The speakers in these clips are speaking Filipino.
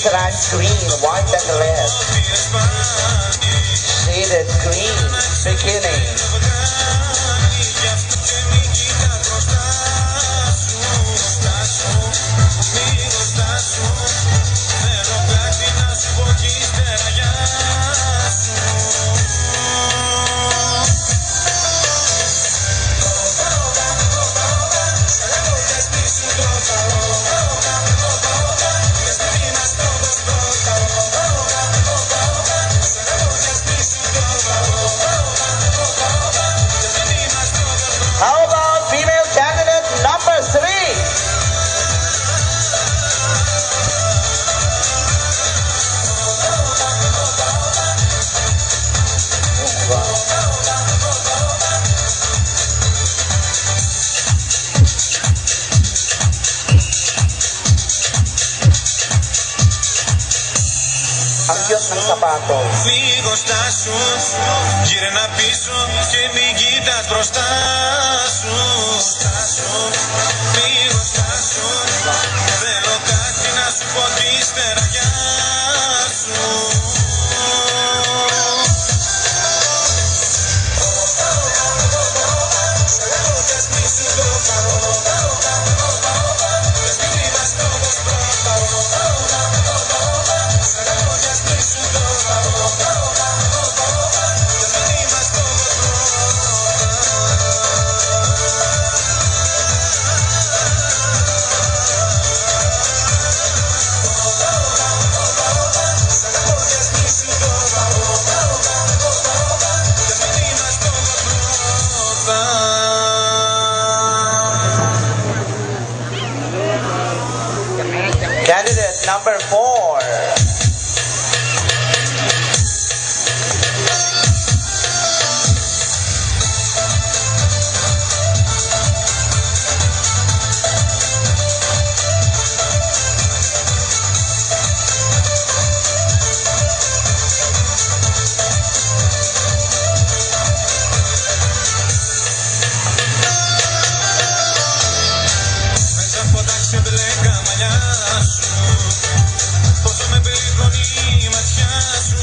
striped green, white and red. Shaded green, bikini. How about female candidate number 3? Ang cute ng sapatos. Λίγο στάσου, γύρνα πίσω και μην κοίτας μπροστά σου. Λίγο στάσου, θέλω κάτι να σου πω κι ύστερα γεια σου. Candidate number 4. Πόσο με περιδρονεί η ματιά σου.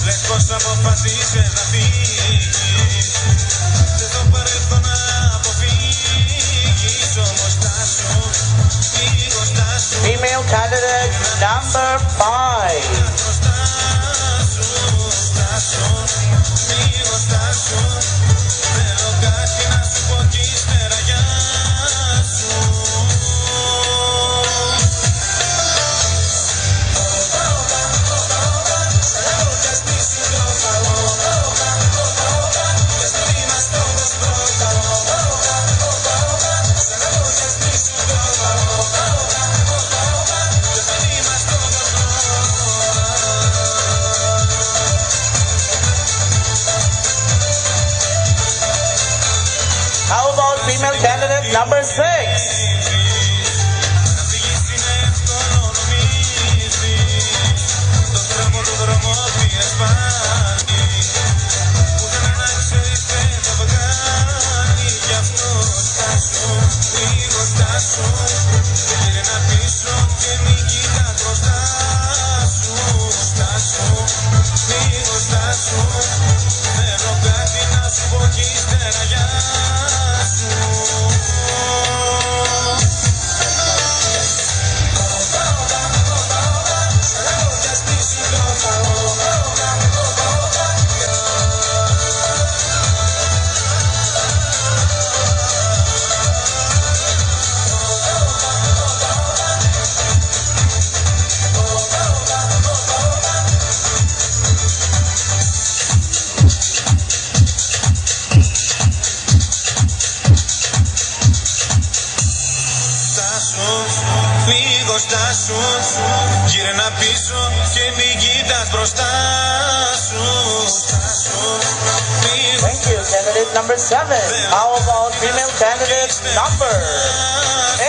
Λες πως αποφασίσες να φύγεις. Δεν το παρέλθω να αποφύγεις. Όμως στάσου, λίγο στάσου. Female candidate number 5. Στάσου, λίγο στάσου. Θέλω κάτι να σου πω κι ύστερα γεια σου. How about female candidate number 6? Θέλω κάτι να σου πω κι ύστερα γεια σου. Λίγο στάσου, γύρνα πίσω και μην κοίτας μπροστά σου. Thank you, candidate number 7. How about female candidate number 8?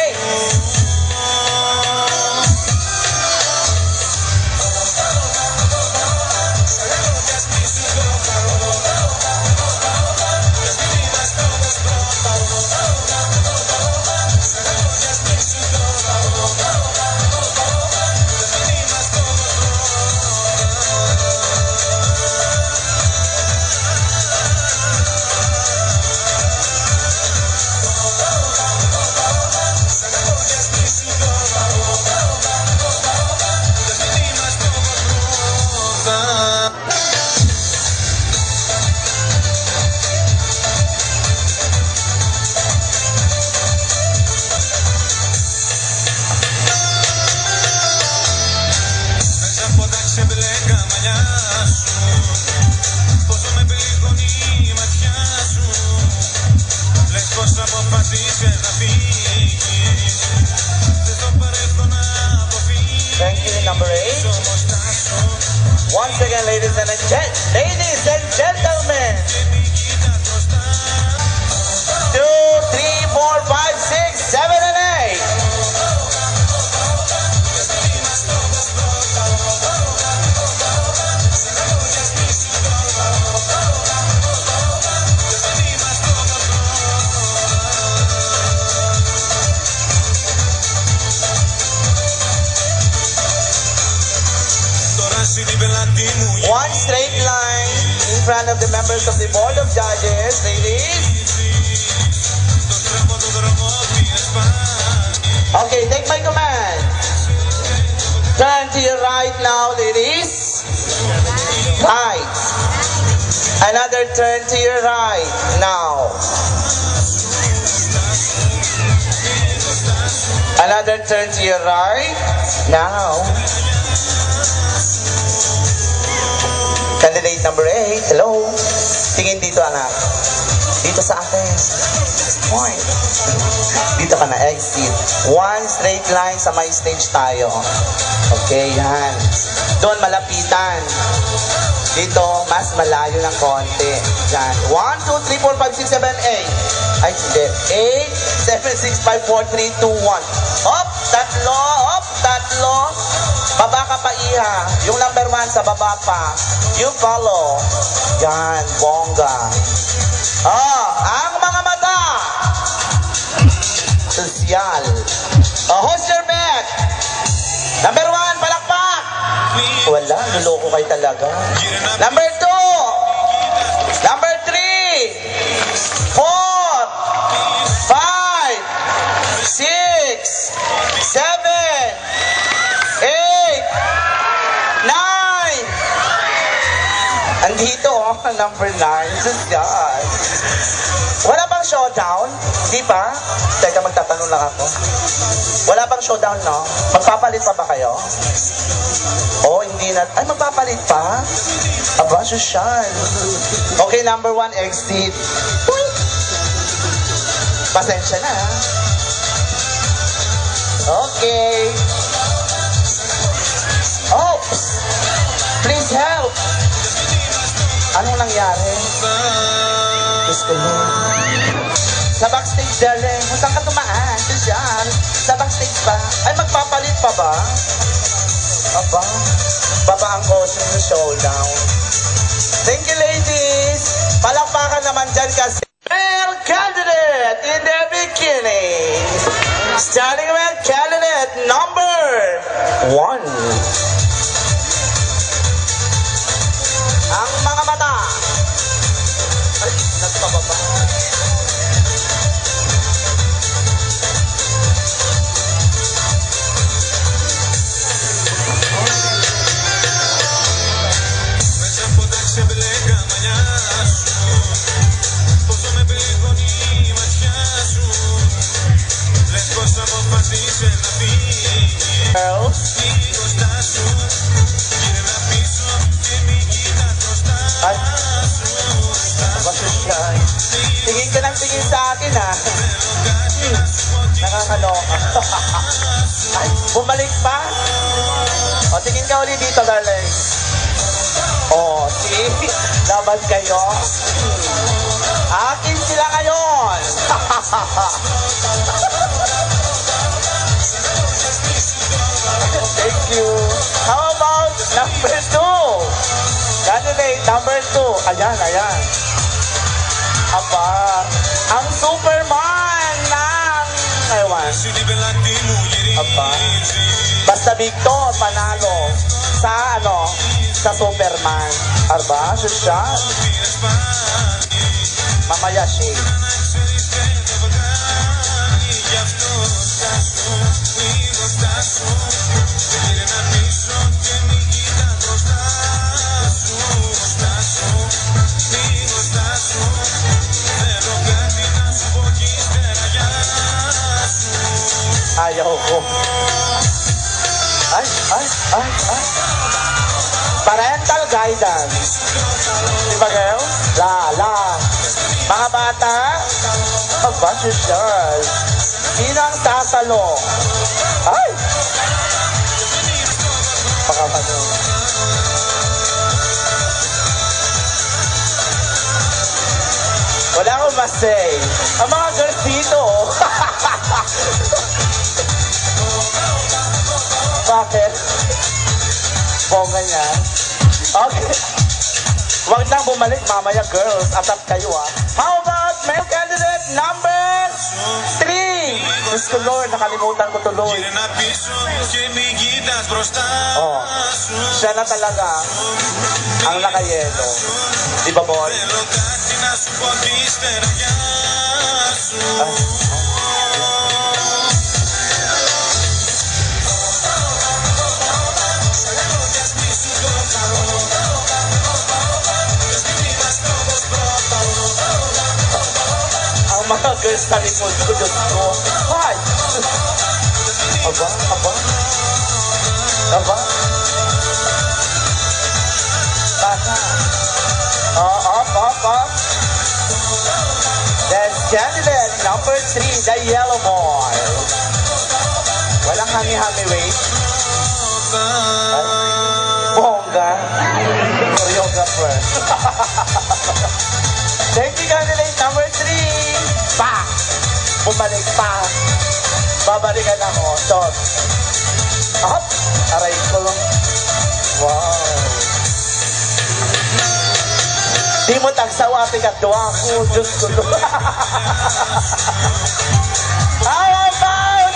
προσπαθήσεις να φύγεις. Δεν το παρέλθω να αποφύγεις. Thank you, number 8. Όμως στάσου. Once again, ladies and gentlemen. 2, 3, 4, 5, 6, 7, and 8. One straight line in front of the members of the Board of Judges, ladies. Okay, take my command. Turn to your right now, ladies. Right. Another turn to your right now. Another turn to your right now. Candidate number 8, hello. Tingin dito, anak. Dito sa akin. Point. Dito ka na, exit. One straight line sa my stage tayo. Okay, yan. Doon, malapitan. Dito, mas malayo ng konti. Yan. 1, 2, 3, 4, 5, 6, 7, 8. Ay, sige. 8, 7, 6, 5, 4, 3, 2, 1. Hop, tatlo. Hop, tatlo. Baba ka pa, Iha. Yung number 1 sa baba pa. You follow. Yan, bongga. Oh, ang mga mata. Sosyal. Oh, who's your bet? Number 1, palakpak. Wala, luloko kayo talaga. Number 2. Number 3. 4. 5. 6. 7. 8. 9. Andito, oh, number 9. Sosyal. Wala bang showdown? Di pa? Teka, magtatanong lang ako. Wala bang showdown, no? Magpapalit pa ba kayo? Oh, hindi na. Ay, magpapalit pa? Aba, sosyal. Okay, number 1, exit. Uy! Pasensya na, ha? Okay. Oops! Please help! Anong nangyari? Diyos ko mo. Sa backstage, darling. Kung saan ka tumaan? Diyan. Sa backstage pa. Ay, magpapalit pa ba? Aba. Baba ang costume ng showdown. Thank you, ladies. Palakpakan naman dyan kasi. Male candidate in the beginning. Starting with candidate number 1. Ang mga mata. Ay, nagpababa. Girls. Ay, masyasyan. Tingin ka ng tingin sa akin, ha? Nakakaloka. Ay, bumalik pa? O, tingin ka ulit dito, darling. O, see? Laban kayo. Akin sila ngayon. Thank you. How about number 2? Candidate number 2. Ayan, ayan. Aba, ang Superman ng... Ewan. Aba. Basta Victo, panalo. Sa ano? Sa Superman. Aba, siya. Mamaya siya. Ayaw ko. Ay. Parental guidance. Di ba, girl? La. Mga bata, mag-basyosyal. Sino ang sasalo? Ay! Pakamano. Wala akong masay. Ang mga girls dito. Bakit? Bongga niya. Okay. Huwag nang bumalik mamaya, girls. Atap kayo, ah. How about male candidate number 3? Diyos ko, Lord, nakalimutan ko tuloy. Oh, siya na talaga ang nakayelo. Di ba, boy? Ang mga girls sa likod ko, Diyos ko. Hi! Aba, aba. Aba. Baka. Up. Then candidate number 3, the yellow boy. Walang hangi-hangi, wait. Bongga. Choreographer. Thank you, candidate number 3. Pa! Bumalik pa. Babalikan ako. Shot. Up. Aray ko lang. Wow. Di mo tagsawa, pikat doa ko. Diyos ko doon. How about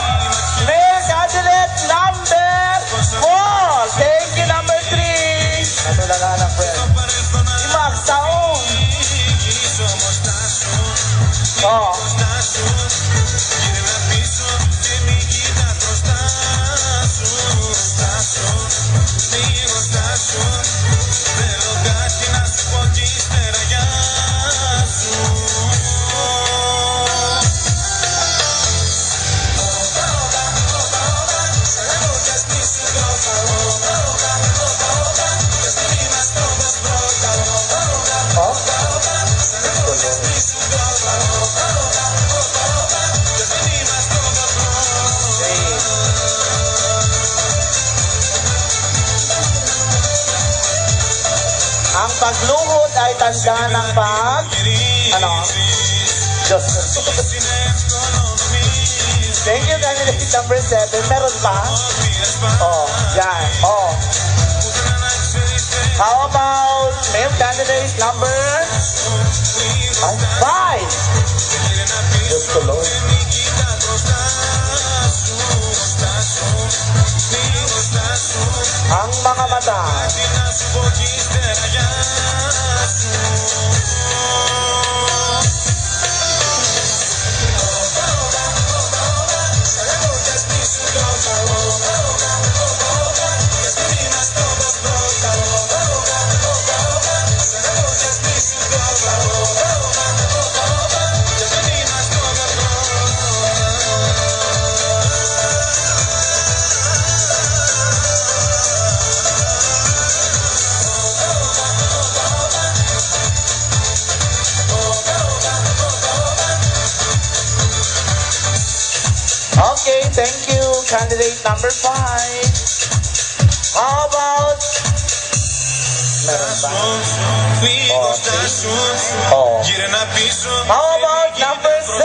male candidate number 4? Thank you, number 3. Ano na nga na, friend? Si Max Saong. Oh. Ang pagluhod ay tanda ng ano? Diyos. Thank you, candidate number 7. Meron pa? Oh, yan. Oh. How about male candidate number 5? Diyos ko, Lord. Ang mga mata. Okay, thank you, candidate number 5. How about... Meron ba? Oh. How about number 6?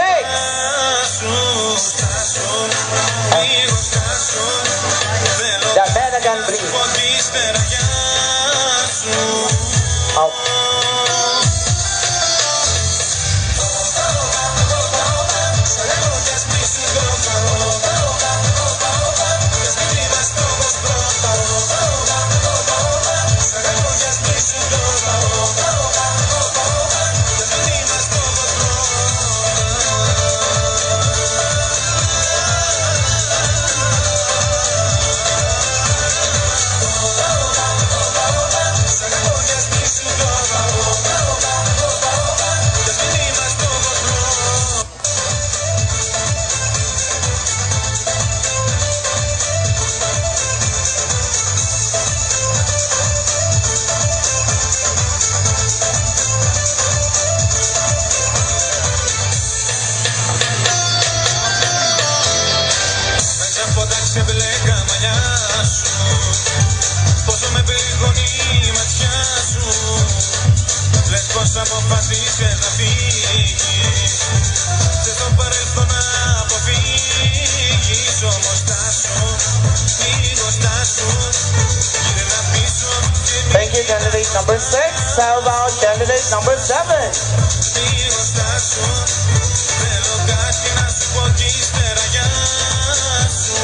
The Menagan Breeze. Oh. ξεμπλέκα μαλλιά σου. Πόσο με πληγώνει η ματιά σου. Λες πως αποφασίσες να φύγεις. Θες το παρελθόν να αποφύγεις. Όμως στάσου, λίγο στάσου. Γύρνα πίσω και μη. Thank you, candidate number 6. How about candidate number 7? Λίγο στάσου. Θέλω κάτι να σου πω κι ύστερα γεια σου.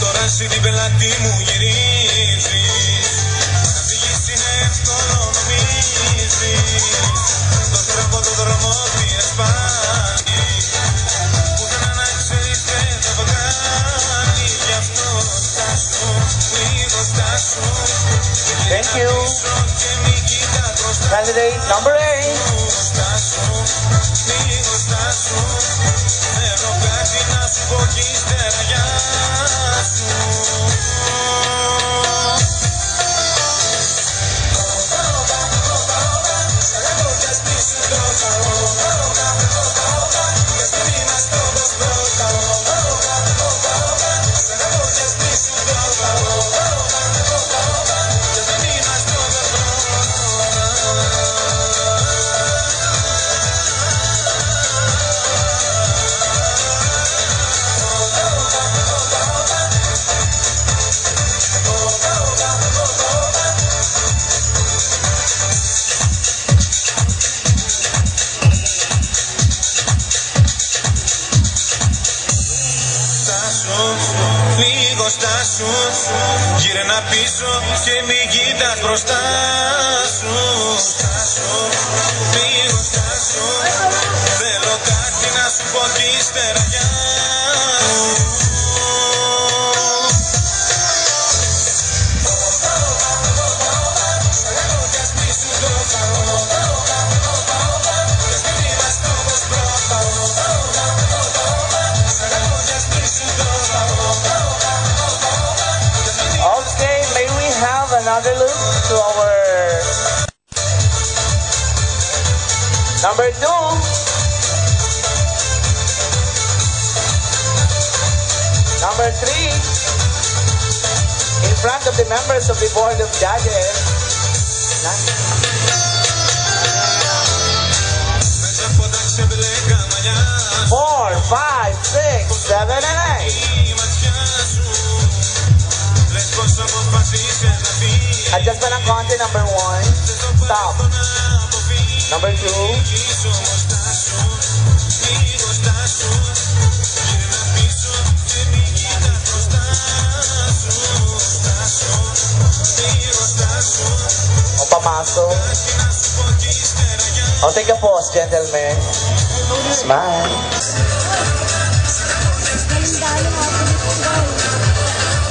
Τώρα εσύ την πελάτη μου γυρίζεις. Να φύγεις είναι εύκολο νομίζεις. Τον τρόπο τον δρόμο πήρες πάλι. Πουθενά να ξέρεις δεν θα το κάνει. Γι' αυτό στάσου, λίγο στάσου. Thank you. Και μη κοιτάς μπροστά. Candidate number 8. Στάσου, λίγο στάσου. Θέλω κάτι να σου πω κι ύστερα γεια σου. Λίγο στάσου, γύρνα πίσω και μη κοιτάς μπροστά σου. Στάσου, λίγο στάσου. Θέλω κάτι να σου πω κι ύστερα γεια σου. Okay, may we have another look to our number 2. Number 3. In front of the members of the Board of Judges. Μέσα από τα ξεμπλέκα μαλλιά σου. 4, 5, 6, 7, and 8. Η ματιά σου. Λες πως αποφασίσες να φύγεις. Adjustment ng konti, number 1. Stop. Number 2. Όμως στάσου, λίγο στάσου. Γύρνα πίσω και μη κοιτάς μπροστά σου. Στάσου, λίγο στάσου. O pamasok. Κάτι να σου πω κι ύστερα γεια σου. O take a pause, gentlemen. Smile.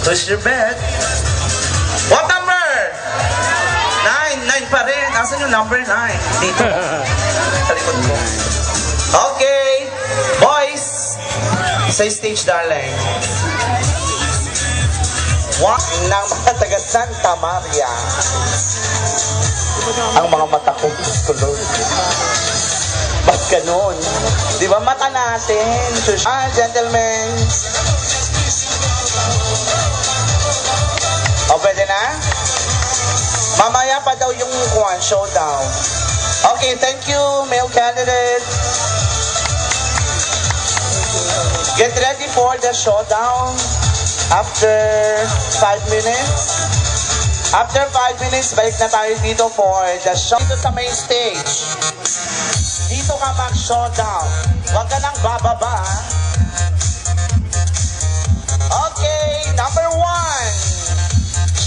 Push your bed. What number? 9. 9 pa rin. Asan yung number 9? Dito. Sa likod ko. Okay. Boys. Sa stage, darling. One ng mga taga Santa Maria. Ang mga mata ko, gusto Lord. Ba't ganun? Di ba mata natin? Gentlemen. O, pwede na? Mamaya pa daw yung showdown. Okay, thank you, male candidate. Get ready for the showdown after 5 minutes. After 5 minutes, balik na tayo dito for the show. Dito sa main stage. Dito ka mag-showdown. Huwag ka nang bababa. Okay, number 1.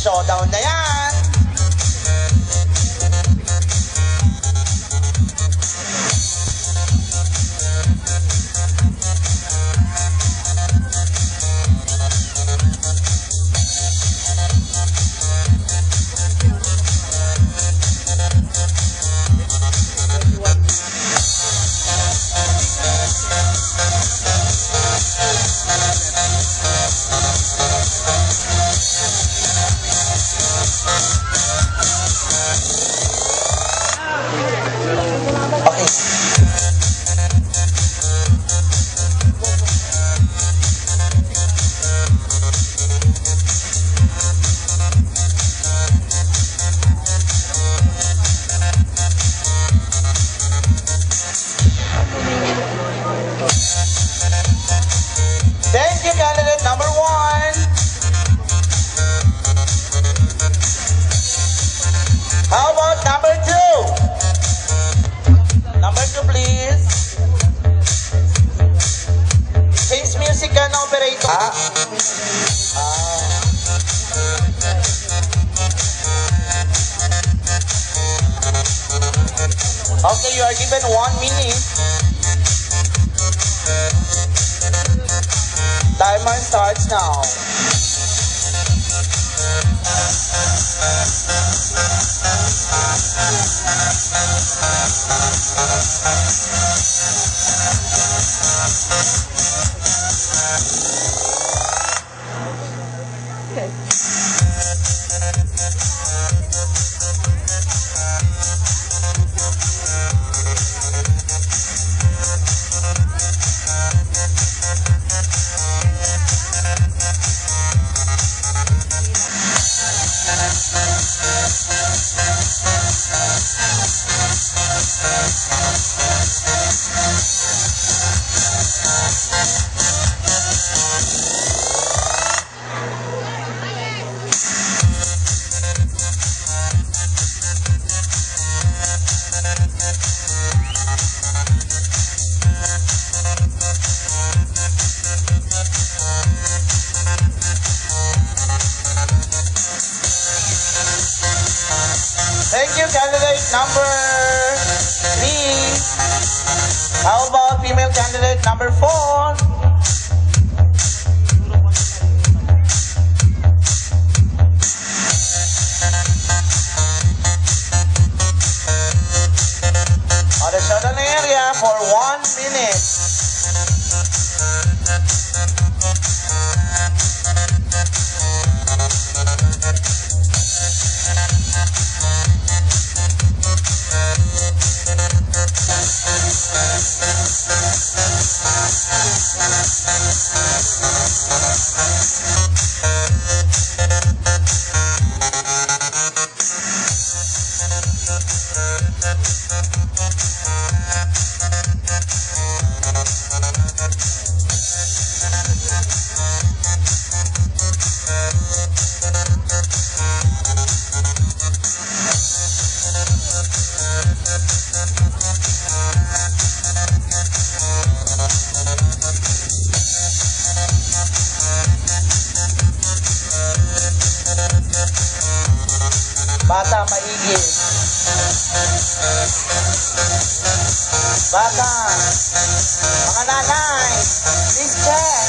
Showdown na yan. Okay, you are given 1 minute. Timer starts now. Thank you, candidate number 3. How about female candidate number 4? On the shuttle area for 1 minute. Bata, maigi. Bata, mga nanay, please check.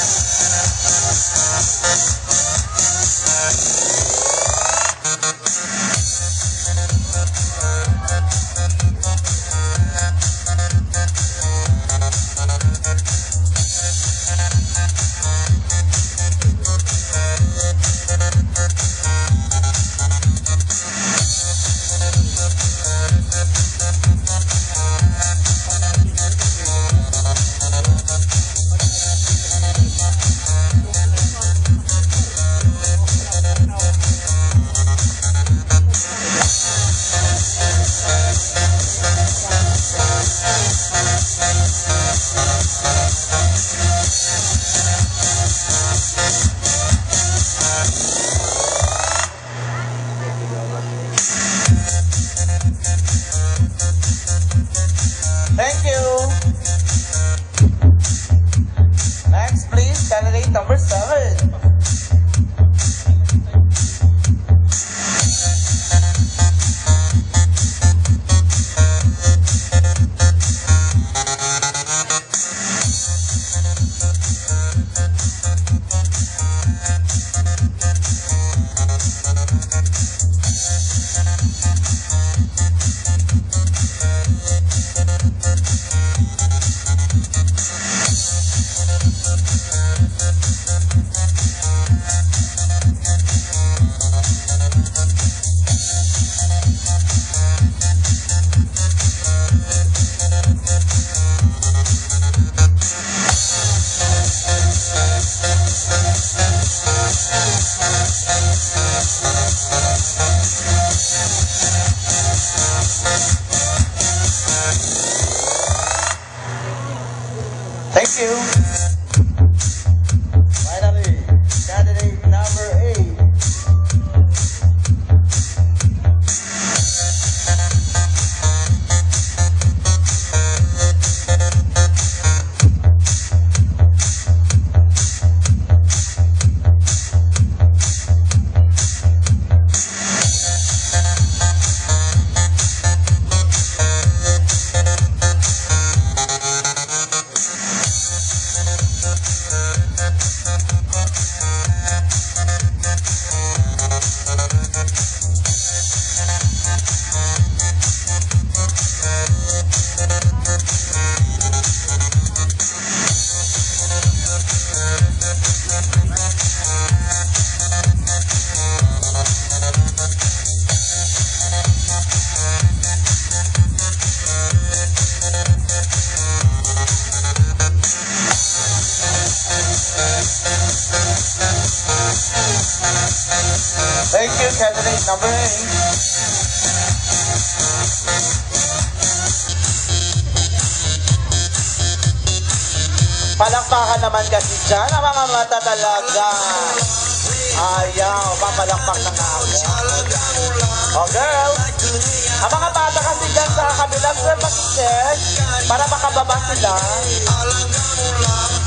you, candidate number 8. Palakpakan naman kasi dyan ang mga mata talaga. Ayaw, papalakpak na nga ako. Oh, girl. Ang mga bata kasi dyan sa kabilang sir, mag-check para makababa sila.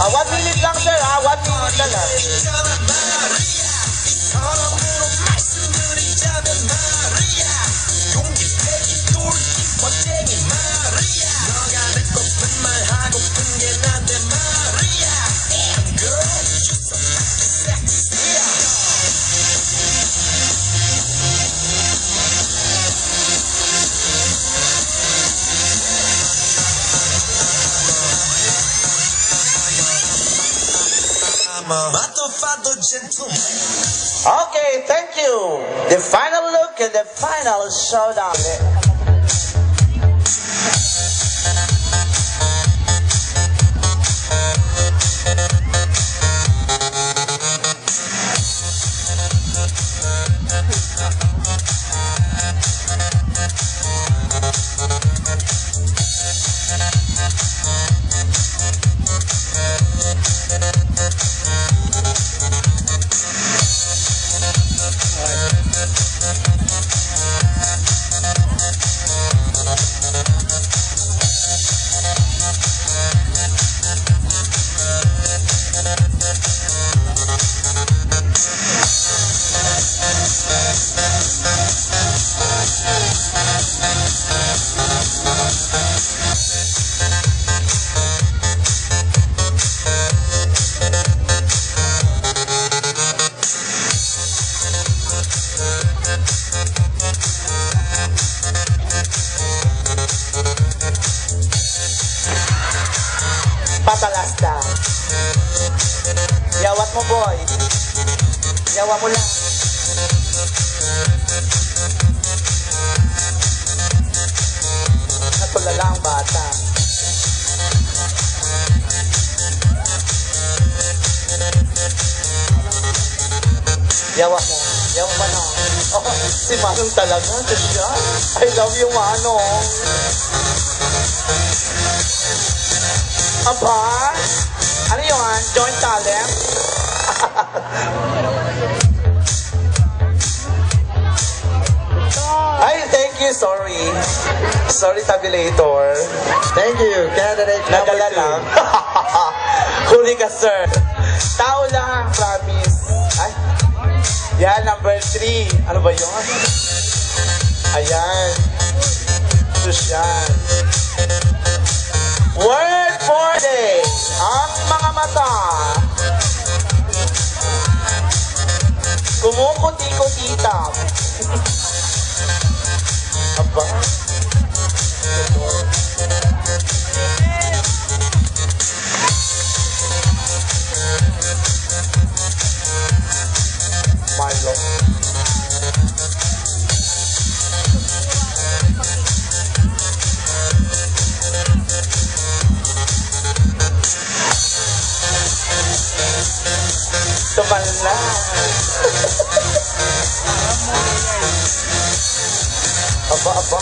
1 minute lang, sir, 1 minute na lang. Okay, thank you. The final look and the final showdown. Patalasta. Yawat mo, boy. Yawa mo lang. Natulala ang bata. Yawa mo. Yawa mo na. Oh, si Manong talaga. I love you, Manong. Aba? Ano yun? Joint talent? Ay, thank you. Sorry. Sorry, tabulator. Thank you, candidate number Nadala 2. lang. Huli ka, sir. Tao lang, promise. Ay. Yan, number 3. Ano ba yun? Ayan. Sus yan. Word for day. Ang mga mata. Kumukuti-kutitap. Aba. Marlo. Tumala. Aba.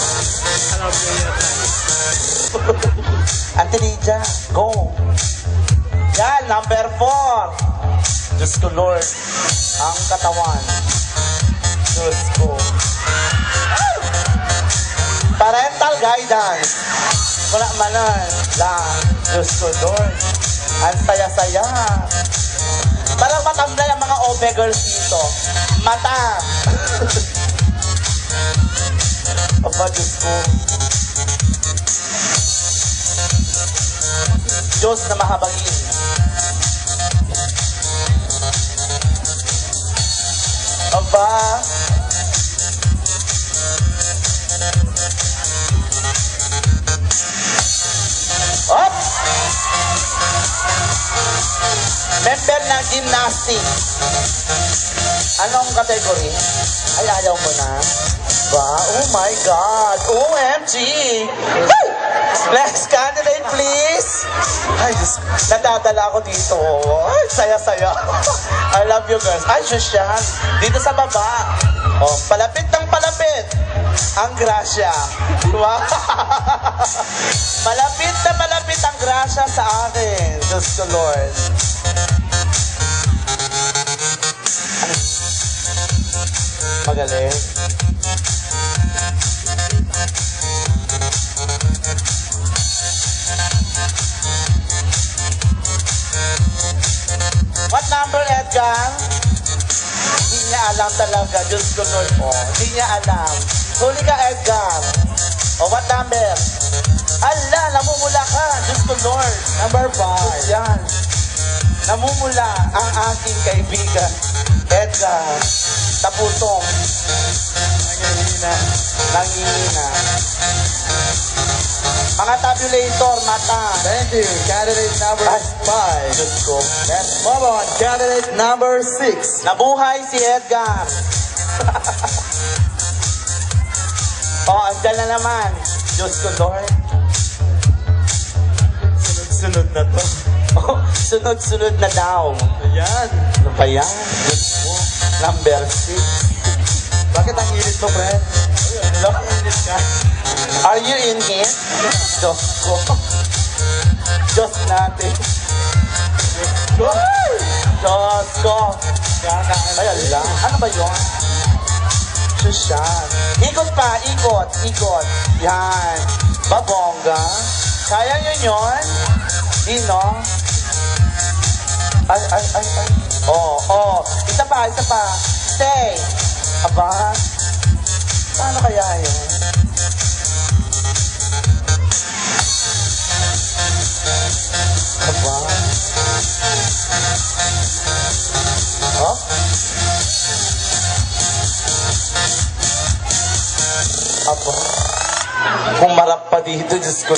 Antinija, go. Yan, number 4. Diyos ko, Lord. Ang katawan. Diyos ko. Parental guidance. Wala manan. Lang. Diyos ko, Lord. Ang saya-saya. Parang matamlay ang mga OB girls dito. Mata. Aba, Diyos ko. Diyos na mahabagin. Aba. Op! Member ng gymnastics. Anong category? Ay, ayaw mo na. Ba? Oh my God! OMG! Hey! Next candidate, please. Ay, Diyos, nadadala ako dito. Ay, saya-saya. I love you, girls. Ay, Shushan. Dito sa baba. Oh, palapit ng palapit. Ang grasya. Wow. Malapit na malapit ang grasya sa akin. Diyos ko, Lord. Magaling. What number, Edgar? Hindi niya alam talaga. Diyos ko, Lord. Oh, hindi niya alam. Huli ka, Edgar. Oh, what number? Ala, namumula ka. Diyos ko, Lord. Number 5. Yan. Namumula ang aking kaibigan. Edgar. Taputong. Nangihina. Nangihina. Mga tabulator, mata. Thank you. Candidate number 5. Diyos ko. Let's move on. Candidate number 6. Nabuhay si Edgar. Oh, andyan na naman. Diyos ko, Lord. Sunod-sunod na to. Oh, sunod-sunod na daw. Ayan. Ano ba yan? Diyos ko. Number 6. Bakit ang init mo, friend? Ano? Are you in here? Diyos ko. Diyos natin. Diyos ko. Ay, ala. Ano ba yun? Shushan. Ikot pa, ikot, ikot. Yan. Babongga. Kaya nyo yun? Dino? Ay, ay, ay, ay. Oh, oh. Isa pa, isa pa. Stay. Aba. Paano kaya yun? Aba. Oh? Aba. Humarap pa dito, Diyos ko.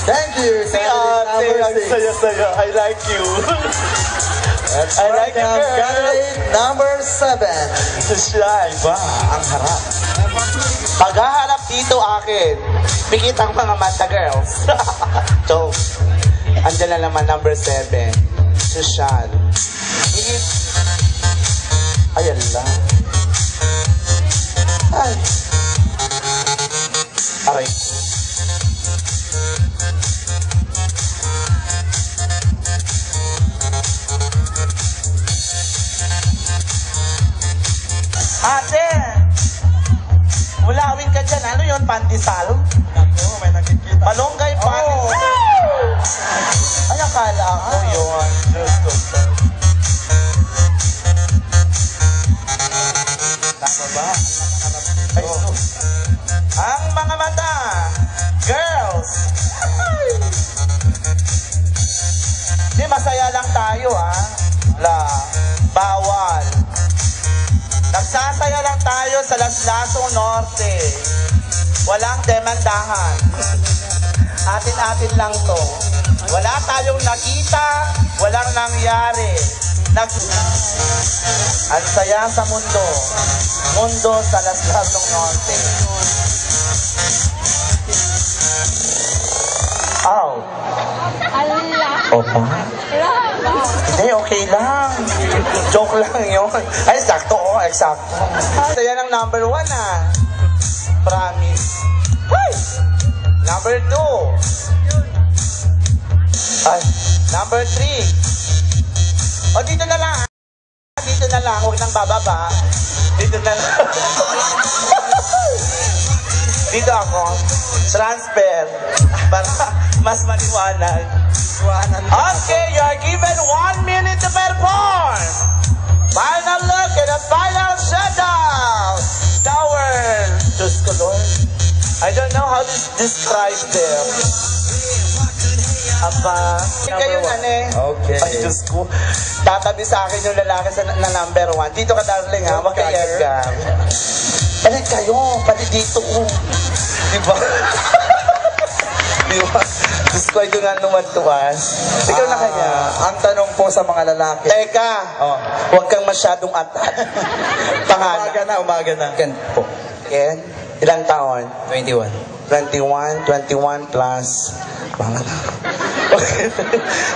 Thank you. Si Candidate Ate, number ang 6. saya-saya. I like you. Let's I like you, welcome girl. candidate number 7. Siya, iba. Ang harap. Paghaharap dito akin, pikit ang mga mata, girls. So, andyan na naman number 7. Susan. Pikit. Ayan lang. Ay. Aray. Ate! Mulawin ka dyan. Ano yun? Pandesal? Ako, may nakikita. Palonggay pandesal? Ay, akala ko yun. Diyos ko. Tama ba? Ay, sus. Ang mga mata. Girls. Di, masaya lang tayo, ha? Bawal. Nagsasaya lang tayo sa Laslasong Norte. Walang demandahan. Atin-atin lang to. Wala tayong nakita, walang nangyari. Ang saya sa mundo. Mundo sa Laslasong Norte. Ow. Opa? Hindi, okay lang. Joke lang yun. Ay, sakto, oh, eksakto. Saya ng number 1, ah. Promise. Ay! Number 2. Ay, number 3. O, dito na lang. Dito na lang. Huwag nang bababa. Dito na lang. Dito ako. Transfer. Para mas maliwanag. Okay, you are given 1 minute to perform. Final look at the final shutdown. Tower. Diyos ko, Lord. I don't know how to describe them. Aba. Kayo na, ne? Okay. Ay, Diyos ko. Tatabi sa akin yung lalaki na number 1. Dito ka, darling, ha? Huwag kay Edgar. Balik kayo. Pati dito. Diba? Diba? Diyos ko, ito nga numantuas. Ikaw na kaya. Ang tanong po sa mga lalaki. Teka, huwag kang masyadong atat. Pangalan. Umaga na. Ken po. Ken, ilang taon? 21. 21, 21 plus.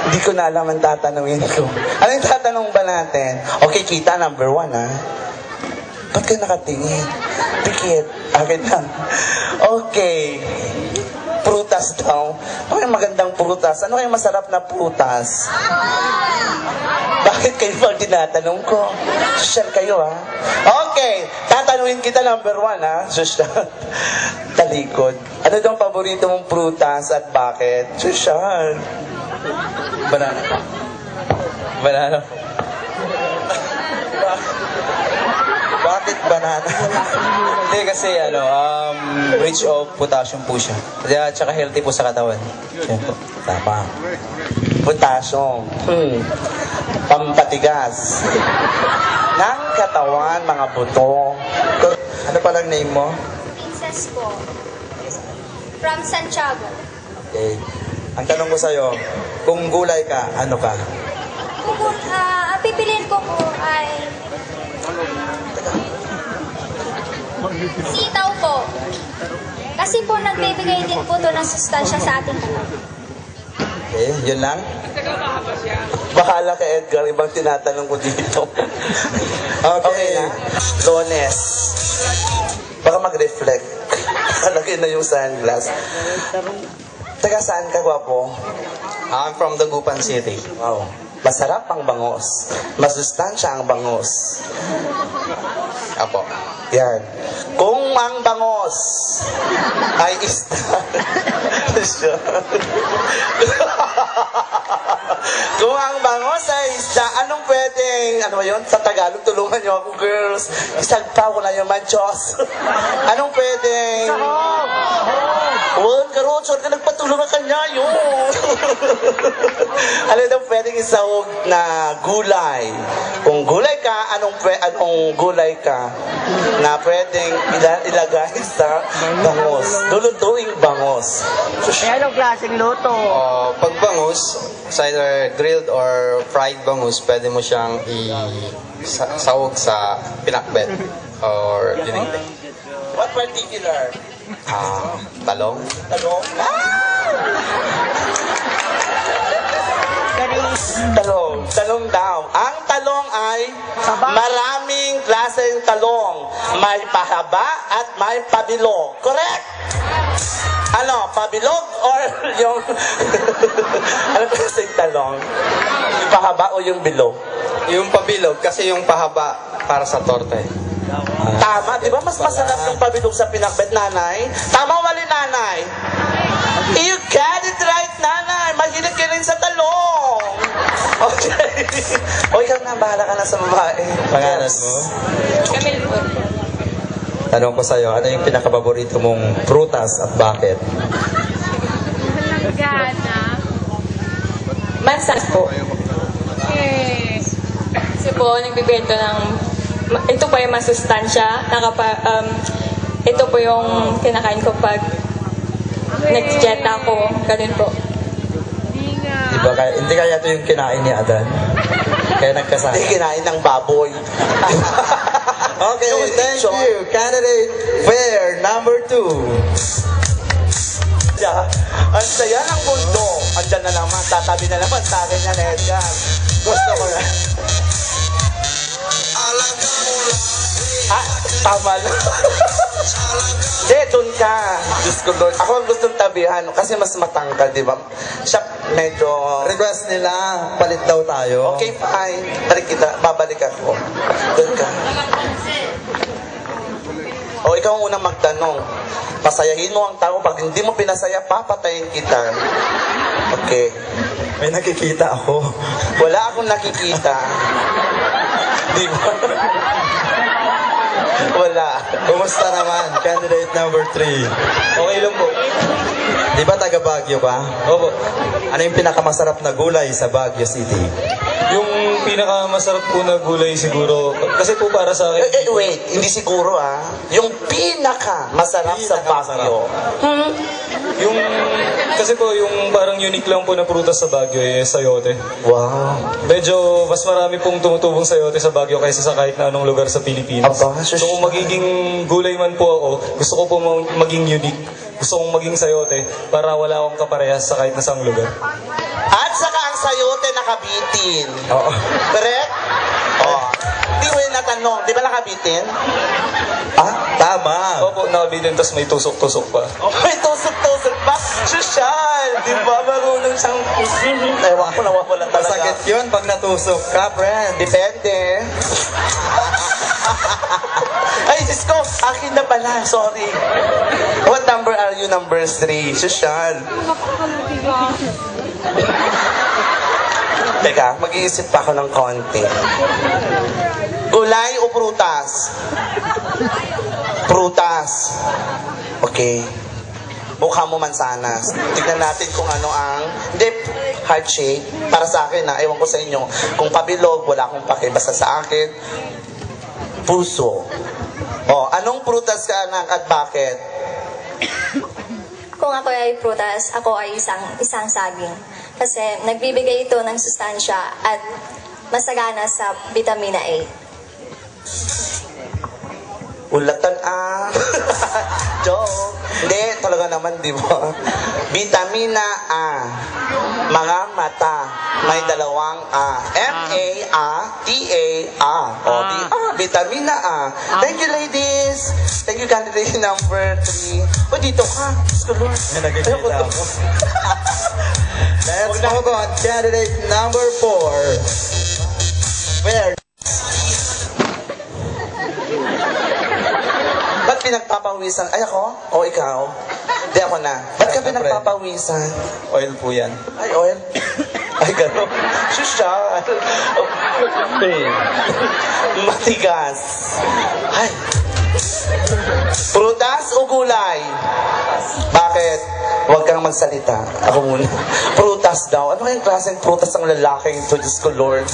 Hindi ko na alam ang tatanungin ko. Ano yung tatanong ba natin? Okay, kita, number 1, ha? Ba't ka nakatingin? Pikit. Akin lang. Okay. Prutas daw. Ano yung magandang prutas? Ano yung masarap na prutas? Bakit kayo pag tinatanong ko? Social kayo, ha? Okay. Tatanungin kita, number 1, ha? Social. Talikod. Ano daw ang paborito mong prutas at bakit? Social. Banana. Banana. Bakit banana? Hindi kasi rich of potassium po siya. At saka healthy po sa katawan. Yan po. Tama. Potassium. Pampatigas. Ng katawan, mga buto. Ano palang name mo? Princess po. From Santiago. Okay. Ang tanong ko sa'yo, kung gulay ka, ano ka? Ang pipiliin ko po ay sitaw po. Kasi po nagbibigay din po to ng sustansya sa ating katawan. Okay, yun lang? Bahala kay Edgar, ibang tinatanong ko dito. Okay na. Lones. Baka mag-reflect. Lagyan na yung sunglass. Taga saan ka, gwapo? I'm from Dagupan City. Wow. Masarap ang bangos. Masustansya ang bangos. Apo. Yan. Kung ang bangos ay isda. Kung ang bangos ay isda, anong pwedeng, ano ba yun? Sa Tagalog, tulungan niyo ako, girls. Isagpa ko na yung manchos. Anong pwedeng? Huwag ka, Rochor, ka nagpatulong ka kanya yun. Ano daw pwedeng isahog na gulay? Kung gulay ka, anong gulay ka na pwedeng ilagay sa bangos? Lulutuing bangos. Anong klaseng luto? Pag bangus, it's either grilled or fried bangus, pwede mo siyang isawog sa pinakbet or dinigdig. What particular? Talong. Talong? Garis. Talong. Talong daw. Ang talong ay maraming klaseng talong. May pahaba at may pabilog. Correct? Ano? Pabilog or yung... ano klaseng talong? Yung pahaba o yung bilog? Yung pabilog, kasi yung pahaba para sa torte. Tama, di ba? Mas masarap yung pabilog sa pinakbet, nanay? Tama o mali, nanay? You got it right, nanay. Mahilig ka rin sa talong. Okay. O, ikaw na, bahala ka na sa babae. Pangalan mo? Camille po. Tanong ko sa'yo, ano yung pinakapaborito mong prutas at bakit? Mansas po. Kasi po, nagbibento ng... Ito po yung masustansya. Ito po yung kinakain ko pag nag-jet ako. Ganun po. Diba, hindi kaya ito yung kinain ni Adan? Kaya nagkasama. Hindi kinain ng baboy. Okay, thank you. Candidate fair number 2. Ang saya ng mundo. Andyan na naman, tatabi na naman sa akin yan, Edgar. Gusto ko na. Tama lang. Hindi, doon ka. Diyos ko doon. Ako ang gustong tabihan kasi mas matangkad, di ba? Siya medyo... Request nila, palit daw tayo. Okay, fine. Balik kita, babalik ako. Doon ka. O, ikaw ang unang magtanong. Pasayahin mo ang tao. Pag hindi mo pinasaya, papatayin kita. Okay. May nakikita ako. Wala akong nakikita. Di ba? Wala. Kumusta naman? Candidate number 3. Okay lang po. Di ba taga Baguio ka? Opo. Ano yung pinakamasarap na gulay sa Baguio City? Yung pinakamasarap po na gulay siguro, kasi po para sa akin, Wait. Hindi siguro, Yung pinaka masarap sa Baguio. yung, kasi po yung parang unique lang po na prutas sa Baguio sayote. Wow. Medyo mas marami pong tumutubong sayote sa Baguio kaysa sa kahit na anong lugar sa Pilipinas. Aba, So kung magiging gulay man po ako, gusto ko po maging unique. gusto kong maging sayote para wala akong kaparehas sa kahit nasang lugar. At saka ang sayote nakabitin. Oo. Correct? Oh. Di mo yung natanong, di ba nakabitin? Ah, tama. Opo, nakabitin, tapos may tusok-tusok pa. May tusok-tusok ba? Sosyal! Di ba? Marunong siyang... Ewan ko, nawawala talaga. Masakit yun pag natusok ka, friend. Depende. Ay, Diyos ko, akin na pala. Sorry. What number are you? Number 3. Sosyal. Teka, mag-iisip pa ako ng konti. Gulay o prutas? Prutas. Okay. Mukha mo mansanas. Tignan natin kung ano ang... Hindi, heart shape. Para sa akin na, ewan ko sa inyo. Kung pabilog, wala akong pake. Basta sa akin, puso. Oh, anong prutas ka, anak, at bakit? Kung ako ay prutas, ako ay isang saging. Kasi nagbibigay ito ng sustansya at masagana sa vitamina A. Ulatan Joke. Hindi, talaga naman, di ba? Vitamina A. Mga mata. May dalawang A. M-A-A-T-A-A. O, di vitamina A. Thank you, ladies. Thank you, candidate number 3. O, dito ka. Scholar. Ayoko to. Let's move on. Candidate number 4. Where? Ba't pinagpapawisan? Ay, ako? O, ikaw? Di ako na. Ba't ka pinagpapawisan? Oil po yan. Ay, oil. Ay, gano'n. Sosyal. Matigas. Ay. Prutas o gulay? Bakit? Huwag kang magsalita. Ako muna. Prutas daw. Ano kayang klaseng prutas ang lalaking to? Diyos ko, Lord.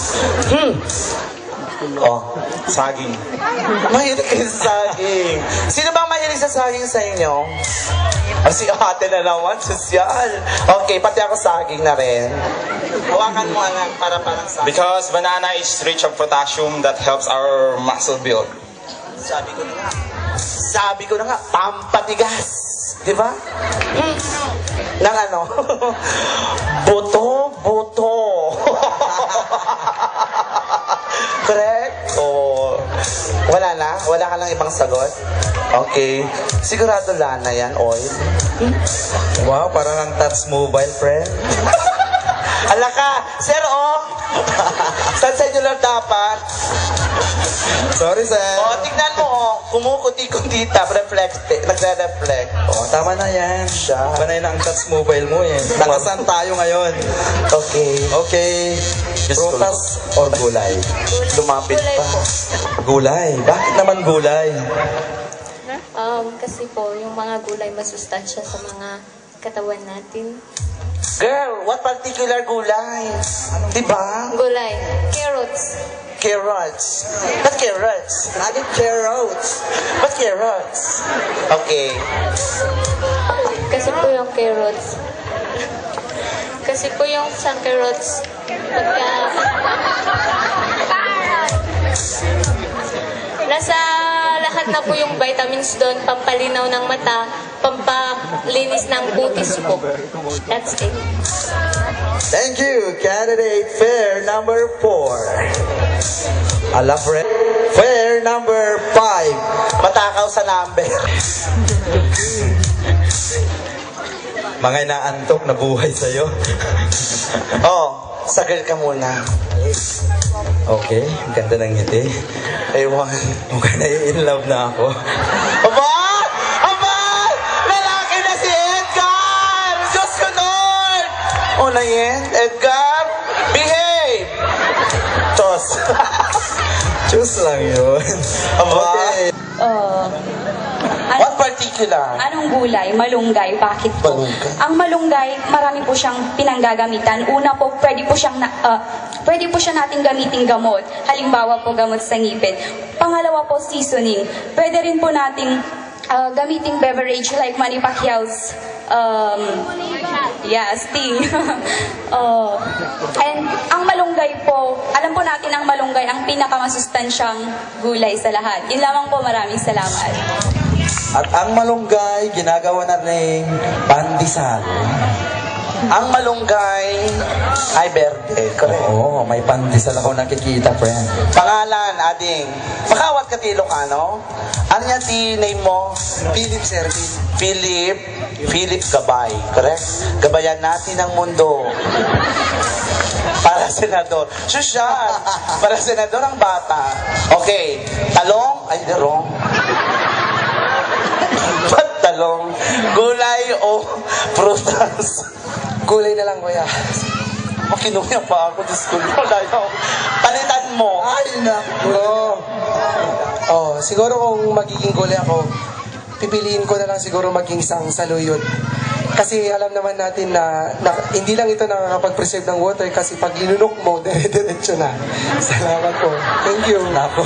Oh, saging. Mahilig kayo sa saging. Sino bang mahilig sa saging sa inyo? Si ate na naman, sosyal. Okay, pati ako saging na rin. Hawakan mo anak para parang saging. Because banana is rich of potassium that helps our muscle build. Sabi ko na nga. Sabi ko na nga, pampatigas. Di ba? Nang ano? Buto. Correct? O, wala na? Wala ka lang ibang sagot? Okay. Sigurado lana yan, oil. Wow, parang ang touch mobile, friend. Ala ka! Sir, oh! Saan sa inyo lang dapat? Sorry, sir. O, tignan mo, oh. Kumukuti-kutita, nagre-reflect. Oh, tama na yan. Siya. Iba na yun ang touch mobile mo eh. Nakasan tayo ngayon. Okay. Okay. Prutas or gulay? Lumapit Gulay pa. po. Gulay. Bakit naman gulay? Kasi po, yung mga gulay masustansya sa mga katawan natin. Girl, what particular gulay? Diba? Gulay, carrots. Carrots. Ba't carrots? Bakit carrots? Ba't carrots? Okay. Kasi po yung carrots. Kasi po yung sa carrots, pagka... Nasa lahat na po yung vitamins doon, pampalinaw ng mata, pampalinis ng butis po. That's it. Thank you, candidate fair number 4. Ala, friend. Fair number 5. Matakaw sa number. Mga inaantok na buhay sa'yo. Oh, sagil ka muna. Okay, ang ganda ng ngiti. Ewan. Mukhang nai-in love na ako. Aba! Aba! Lalaki na si Edgar! Diyos ko, Lord! O na yan, Edgar? Behave! Tos. Choose lang yun. Aba! Okay. What particular? Anong gulay? Malunggay. Bakit po? Malunggay? Ang malunggay, marami po siyang pinanggagamitan. Una po, pwede po siya nating gamiting gamot. Halimbawa po, gamot sa ngipin. Pangalawa po, seasoning. Pwede rin po nating gamiting beverage like Manny Pacquiao's Sting. And ang malunggay po, alam po natin ang malunggay ang pinakamasustansyang gulay sa lahat. Yun lamang po, maraming salamat. At ang malunggay, ginagawa na rin pandesal. Ang malunggay ay berde. Correct. Oo, may pandesal ako nakikita, friend. Pangalan, ading. Makawat ka tilong ano? Ano niya name mo? Philip, sir. Philip Gabay. Correct? Gabayan natin ang mundo. Para senador. Sosyal. Para senador ang bata. Okay. Talong. Ay, wrong. Ba't talong? Gulay o prutas? Gulay na lang, kuya. Makinuya pa ako. Diyos ko. Palitan mo. Ay, nako. Oh, siguro kung magiging gulay ako, pipiliin ko na lang siguro maging isang saluyot. Kasi alam naman natin na hindi lang ito nakakapag-preserve ng water kasi pag linunok mo, dire-diretso na. Salamat po. Thank you. Nako.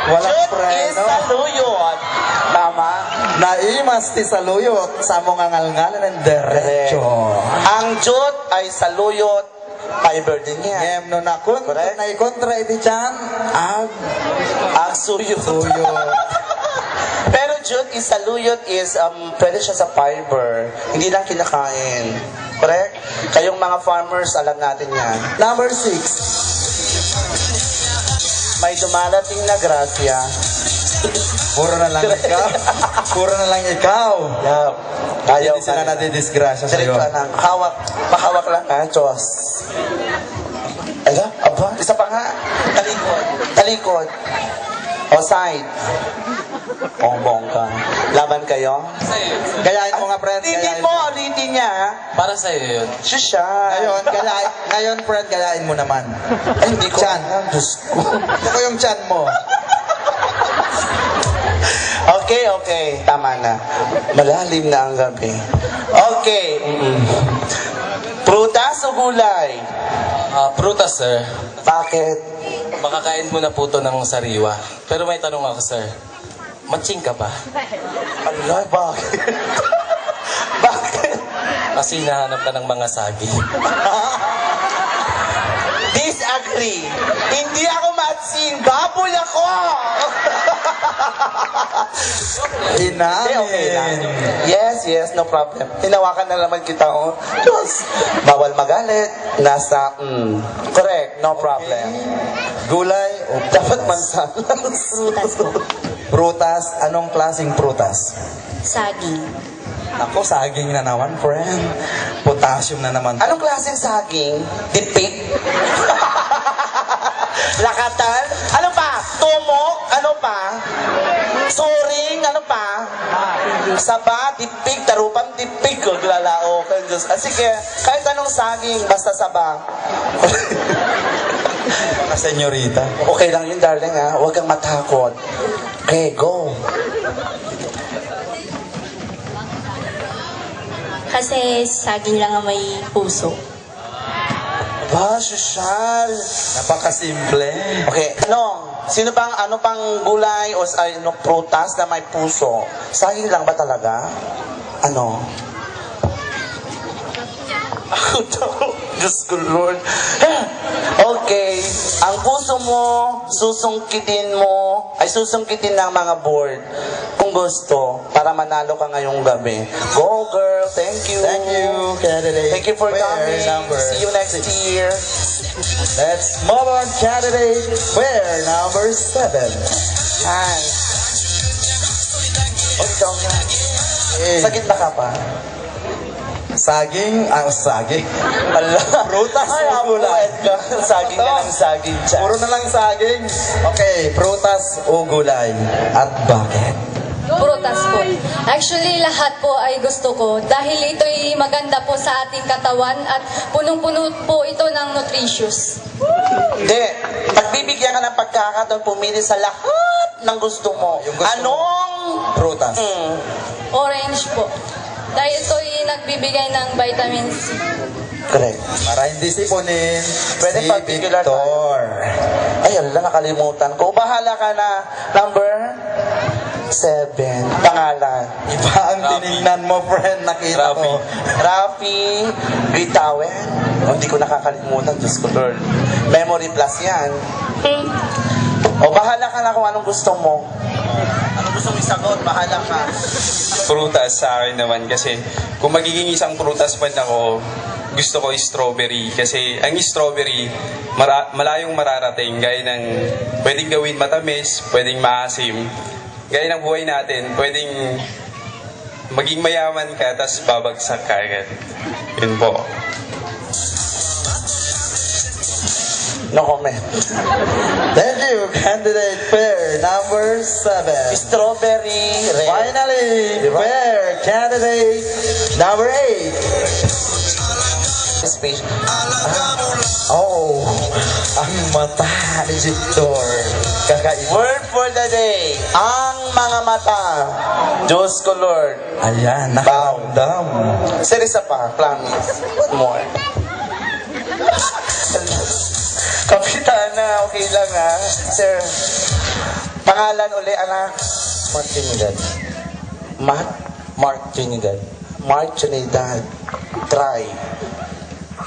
Walang Jut is preno. saluyot. Tama? Naimas ti saluyot sa mga ngalngalan ng derecho. Ang jut ay saluyot. Fiber din yan. Ngem no nakon, Correct. na ikontra iti chan, Ang suyot. Pero jut is saluyot is, pwede siya sa fiber. Hindi lang kinakain. Correct? Kayong mga farmers, alam natin yan. Number 6. May dumarating na grasya. Puro na lang ikaw. Puro na lang ikaw. Yup. Ayaw Hindi sila nadidisgrasya sa'yo. Direct ka lang. Mahawak lang ha, Diyos. Ala, aba, isa pa nga. Talikod. O side. Bongbong ka. Laban kayo? Gayahin mo nga, friend. Ulitin Gayahin mo, ulitin niya. Para sa'yo yun. Shusha. Ngayon, friend, gayahin mo naman. Ay, hindi ko. Chan. Diyos ko. Ito ko yung chan mo. Okay. Tama na. Malalim na ang gabi. Okay. Prutas o gulay? Prutas, sir. Bakit? Makakain mo na po to ng sariwa. Pero may tanong ako, sir. Matching ka ba? Ala, bakit? Bakit? Kasi hinahanap ka ng mga saging. Disagree. Hindi ako matsin. Baboy ako. Inamin. Okay lang. Yes, no problem. Hinawakan na naman kita, oh. Diyos. Bawal magalit. Nasa, correct, no problem. Gulay o Dapat mansalas. Prutas po. prutas. Anong klaseng prutas? Saging. Ako, saging na naman, friend. Potassium na naman. Anong klaseng saging? Dipik? Lakatan? Ano pa? Tumok? Ano pa? Suring? Ano pa? Saba? Dipik? Tarupang dipik? Glalao. Sige, kahit anong saging, basta saba. Na senyorita. Okay lang yun, darling, ha? Huwag kang matakot. Okay, go. Kasi saging lang ang may puso. Ba, sosyal. Napakasimple. Okay, sino pang, ano pang gulay o prutas na may puso? Saging lang ba talaga? Ano? Ako to. Diyos ko, Lord. Okay. Ang puso mo, susungkitin ng mga board kung gusto para manalo ka ngayong gabi. Go, girl. Thank you. Thank you, candidate. Thank you for Where coming. number See you next 6. year. Let's move on, candidate. Where number 7. Hi. O, ikaw nga. Eh, Sa gitna ka pa. saging. Saging. Ala. Prutas Ay, o gulay? abuet ka. Saging na lang saging dyan. Puro na lang saging. Okay, prutas o gulay. At bakit? Prutas po. Actually, lahat po ay gusto ko dahil ito'y maganda po sa ating katawan at punong-puno po ito ng nutritious. Hindi. Pagbibigyan ka ng pagkakataon, pumili sa lahat ng gusto mo. Yung gusto Anong? Prutas. Orange po. Dahil ito'y nagbibigay ng vitamin C. Correct. Para hindi sipunin Pwede si particular Victor. Ay, ala, nakalimutan ko. Bahala ka na. Number 7. Pangalan. Iba ang tinignan mo, friend. Nakita ko. Rafi Bitawen. Hindi ko nakakalimutan. Diyos ko, Lord. Memory plus yan. O, bahala ka na kung anong gusto mo. gusto mong sagot, bahala ka. Prutas sa akin naman kasi kung magiging isang prutas man ako, gusto ko strawberry kasi ang strawberry malayong mararating gaya ng pwedeng gawin matamis, pwedeng maasim. Gaya ng buhay natin, pwedeng maging mayaman ka tapos babagsak ka agad. Yun po. No comment. Thank you, candidate pair number 7. Strawberry red. Finally, pair candidate number 8. Speech. Oh, ang mata ni Victor. Kakaiba. Word for the day. Ang mga mata. Diyos ko, Lord. Ayan, nakaramdam. Sir, isa pa. Promise. One more. Kapitana, okay lang ha. Sir, pangalan uli, anak. Mark Trinidad. Mark Trinidad. Mark Trinidad. Try.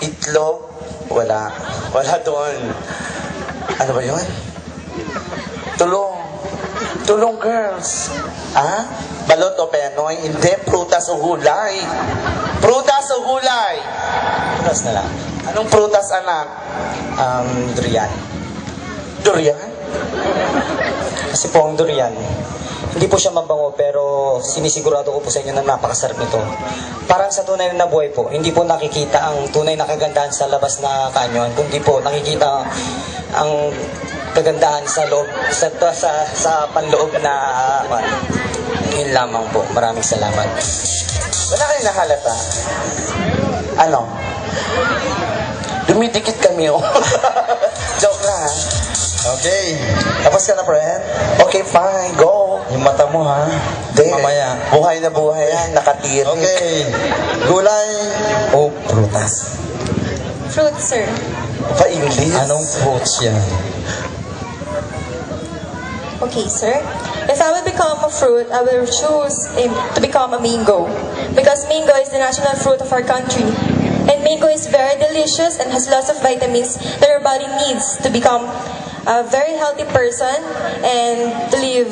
Itlog. Wala. Wala doon. Ano ba yun? Tulong. Tulong, girls. Ah? Balot o penoy? Hindi. Prutas o gulay. Prutas o gulay? Prutas na lang. Anong prutas, anak? Durian. Durian? Kasi po ang durian, hindi po siya mabango pero sinisigurado ko po sa inyo na napakasarap nito. Parang sa tunay na buhay po, hindi po nakikita ang tunay na kagandahan sa labas na kaanyuan, kundi po nakikita ang kagandahan sa loob, sa panloob na yun lamang po. Maraming salamat. Wala kayong nahalata? Ano? Dumidikit kami, oh. Joke lang, ha? Okay. Tapos ka na, friend? Okay, fine. Go. Yung mata mo, ha? Di, Mamaya. buhay na buhay yan. Nakatirik. Okay. Gulay o prutas? Fruit, sir. Pa-English. Anong fruits yan? Okay, sir. If I will become a fruit, I will choose to become a mango. Because mango is the national fruit of our country. And mango is very delicious and has lots of vitamins that our body needs to become a very healthy person and to live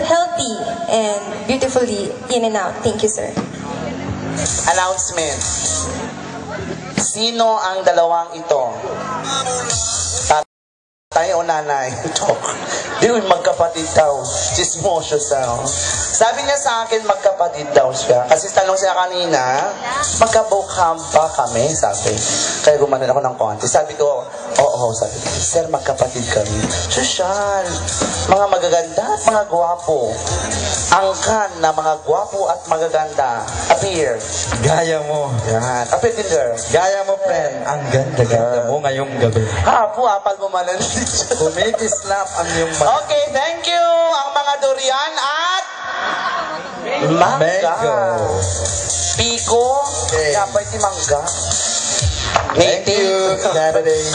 healthy and beautifully in and out. Thank you, sir. Announcement. Sino ang dalawang ito? Tatay o nanay? Di magkapatid daw. Chismoso siya. Sabi niya sa akin, magkapatid daw siya. Kasi tanong siya kanina, magkabukam ba kami? Sabi. Kaya gumanon ako ng konti. Sabi ko, oo, sabi ko, sir, magkapatid kami. Sosyal. Mga magaganda at mga gwapo. Angkan na mga gwapo at magaganda. Appear. Gaya mo. Yan. Appear din, girl. Gaya mo, friend. Ang ganda-ganda mo ngayong gabi. Hapo, apal gumanon. Kumikislap ang iyong mata. Okay, thank you. Ang mga durian at mangga. Mango. Pico. Okay. Dapat ni mangga. Thank you, candidate.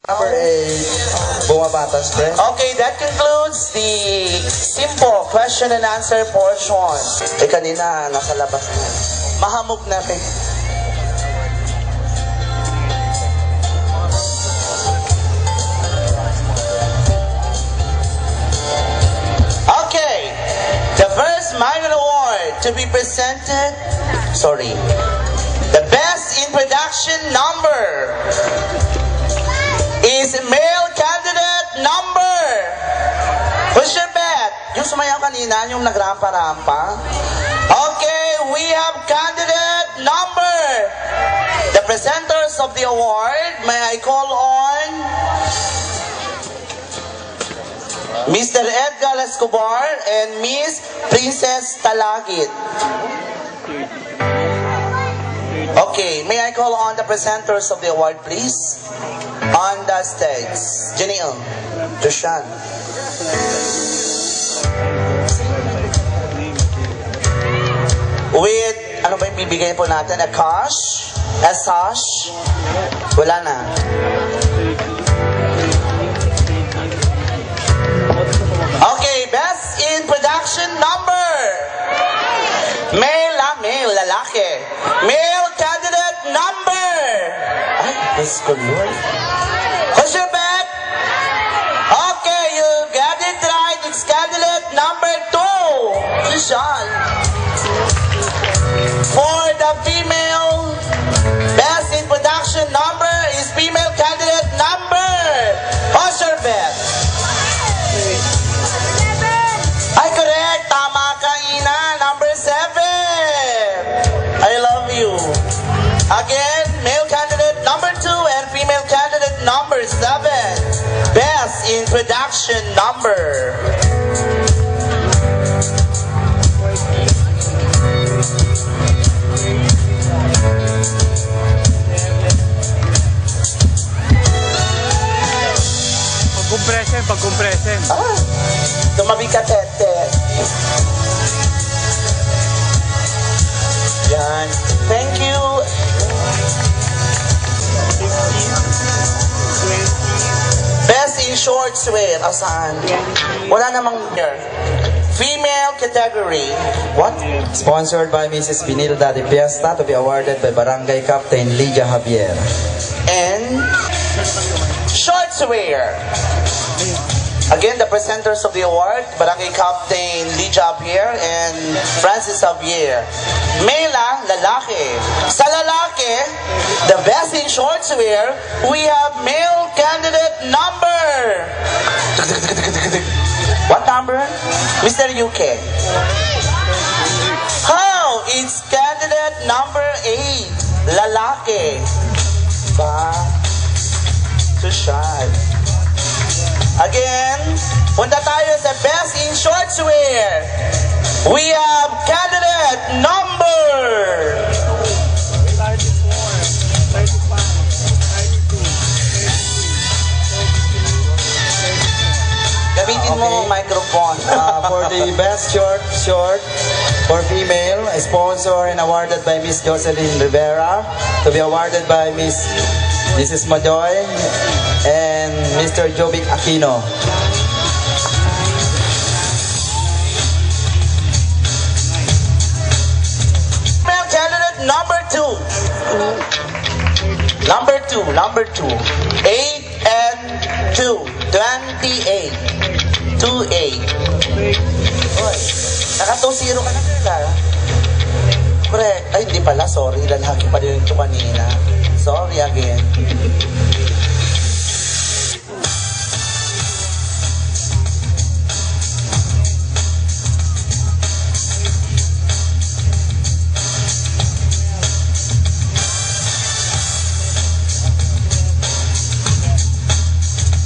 Number 8. Bumabatas, friend. Okay, that concludes the simple question and answer portion. Kanina, nasa labas na. Mahamog na rin. Okay, the first minor award to be presented, the best in production number is male candidate number. Who's your bet? Yung sumayaw kanina, yung nagrampa-rampa. Okay, we have candidate number. The presenters of the award, may I call on Mr. Edgar Escobar and Miss Princess Talagit. Okay, may I call on the presenters of the award, please? On the stage. Janelle, Joshan. With, ano ba yung bibigay po natin? A cash? A sash? Wala na. Okay, best in production number. Male, lalaki. Male candidate number. Ay, Diyos ko, Lord. Who's your bet? Okay, you got it right. It's Rizal. For the female best in production number is female candidate number Osherbeth. Ay, correct. Tama ka, Ina. Number 7. I love you. Again, male candidate number 2 and female candidate number 7. Best in production number. Pag-compressen. Tumabi ka, Tete. Yan. Thank you. Best in shortswear. Asan? Wala namang here. Female category. What? Sponsored by Mrs. Binilda de Fiesta to be awarded by Barangay Captain Lydia Javier. And shortswear. Again, the presenters of the award, Barangay Captain Lydia Javier and Francis Javier. Mela, lalaki. Sa lalaki, the best in shortswear, we have male candidate number. What number? Mr. UK. How? It's candidate number 8. Lalaki. Ba? Social. Again, punta tayo sa best in shortswear. We have candidate number 34, 32. Gamitin mo ang microphone. For the best short for female, sponsored and awarded by Miss Jocelyn Rivera, to be awarded by Mrs. Madoy and Mr. Jovic Aquino. Female candidate number 2. Number 2. 8 and 2. 28. 28. Oy, naka-2-0 ka na nila. Correct. Ay, hindi pala. Sorry. Lalaki pa rin ito kanina. Sorry again.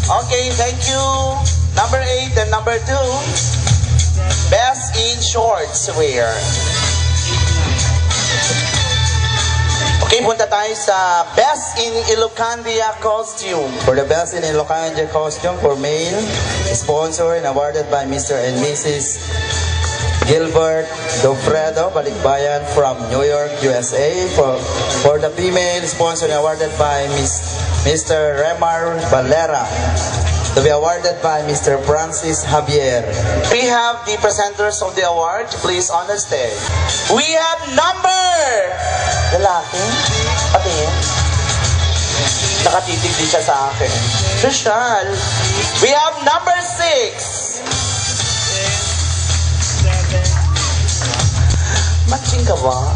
Okay, thank you. Number 8 and number 2. Best in shortswear. Okay, punta tayo sa Best in Ilocandia Costume. For the best in Ilocandia costume for male, sponsored and awarded by Mr. and Mrs. Gilbert Dofredo Balikbayan from New York, USA. For the female, sponsored and awarded by Mr. Remar Valera, to be awarded by Mr. Francis Javier. We have the presenters of the award. Please on the stage. We have number... Lalaki? Patingin. Nakatitig din siya sa akin. Rizal. We have number 6. Matching ka ba?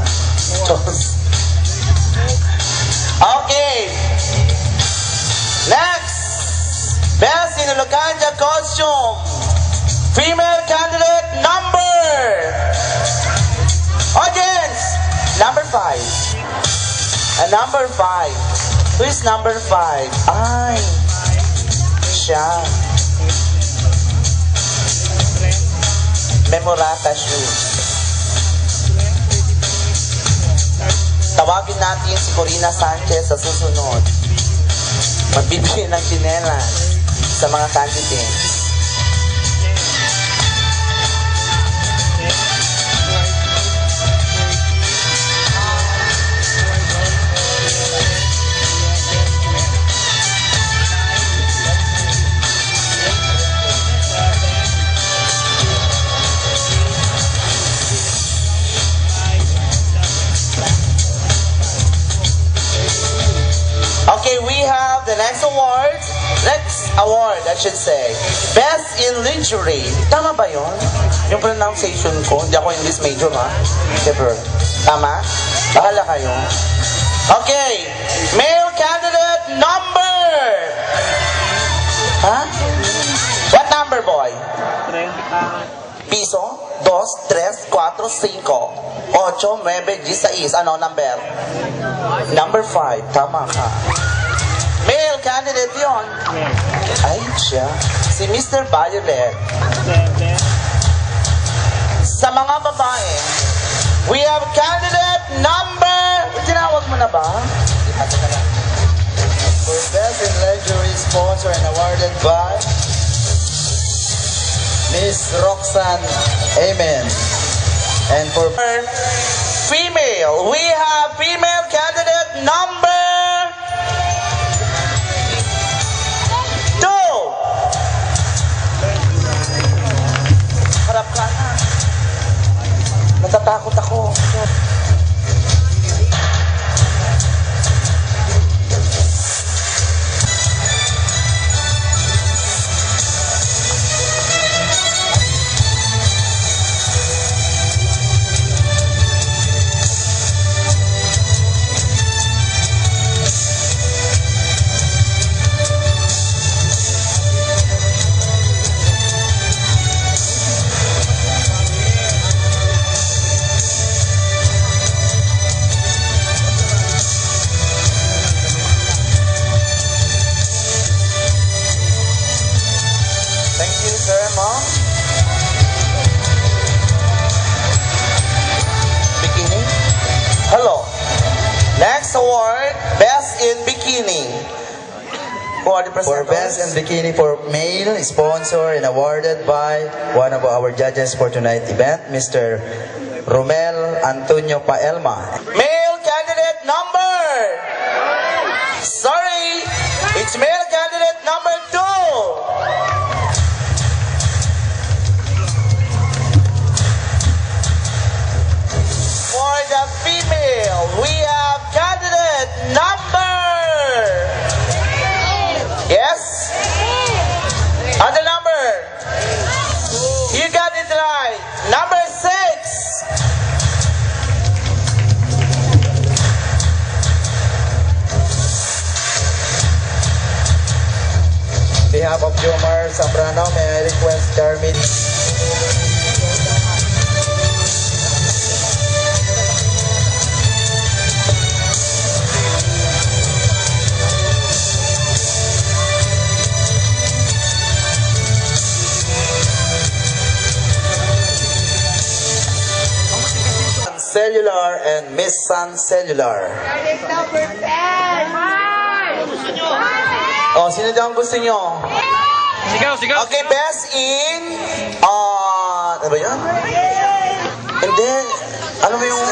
Okay. Next. Best in Ilocandia costume. Female candidate number. Audience. Number 5. And number 5. Who is number 5? Ay. Siya. Memorata shoes. Tawagin natin si Corina Sanchez sa susunod. Magbibigay ng tsinelas sa mga candidates. Okay, we have the next award. award, I should say. Best in lingerie. Tama ba yun? Yung pronunciation ko, hindi ako English major, ha? Never. Tama? Bahala kayo. Okay. Male candidate number. Ha? What number, boy? Piso, 2, 3, 4, 5, 8, 9, 16. Ano number? Number 5. Tama ka. Male candidate yon. Ay, siya. Si Mr. Violet. Sa mga babae, we have candidate number... Tinawag mo na ba? For Best in Lingerie, sponsored and awarded by Miss Roxanne Amen. And for Female, we have female candidate number 2. Harap ka na. Natatakot ako. For Best in Bikini for Male, sponsored and awarded by one of our judges for tonight's event, Mr. Romel Antonio Paelma. Male candidate number. Sorry, it's male candidate number 2. For the female, we have candidate number. Yes? On the number. You got it right. Number 6. On behalf of Jomar Zambrano, may I request Carmen Cellular and Miss Sun Cellular. Oh, sino daw ang gusto nyo? Sigaw. Okay, best in... ano ba yun? And then, ano ba yung...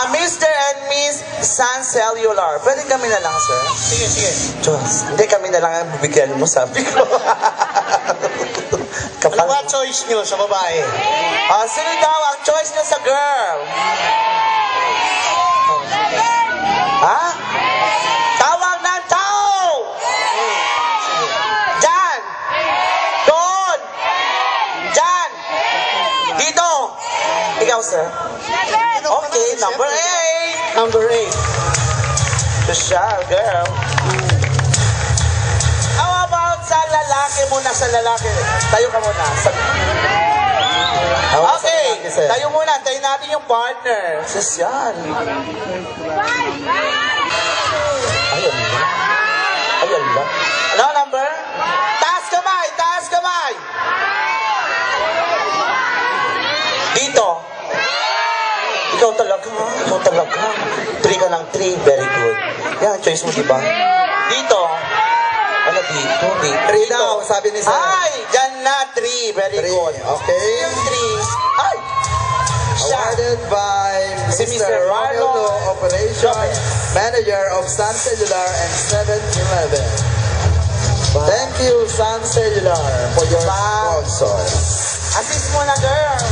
Mr. and Miss Sun Cellular. Pwede kami na lang, sir? Sige. Diyos, hindi kami na lang ang bibigyan mo, sabi ko. Ano ba choice nyo sa babae? Sino daw ang choice nyo sa girl? Ha? Tawag ng tao! Diyan! Doon! Diyan! Dito! Ikaw, sir? Okay, number 8. Number 8. Social girl. How about sa lalaki muna, sa lalaki? Tayo ka muna. Okay, tayo muna. Tayo natin yung partner. Social. Ayun lang. Ano number? Taas kamay! Taas kamay! Dito. Ikaw talaga. 3 ka ng 3. Very good. Yan, choice mo, diba? Dito. Ano dito? 3 daw, sabi ni Sir. Ay! Dyan na, 3. Very good. Okay. 3. Ay! Awarded by Si Mr. Mr. Ronaldo, Marlon. Operation Manager of Sun Cellular and 7-Eleven. Thank you, Sun Cellular, for your sponsor. Assist mo na, girl.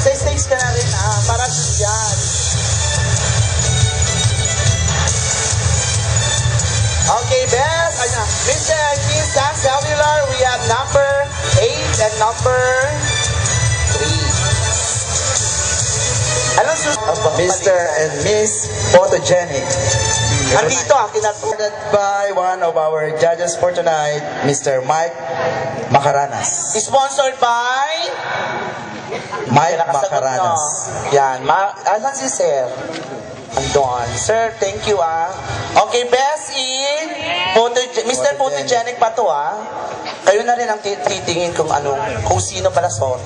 Sa stage ka na rin, para dyan. Okay, Beth. Mr. and Miss Sun Cellular, we have number 8 and number 3. Anong Mr. and Miss Photogenic. Andito Awarded by one of our judges for tonight, Mr. Mike Macaranas. Sponsored by Mike Nakasagot Macaranas. no? Yan. Asan si Sir? Andon. Sir, thank you Okay, best in Mr. Photogenic pa to Kayo na rin ang titingin kung sino pala sorry.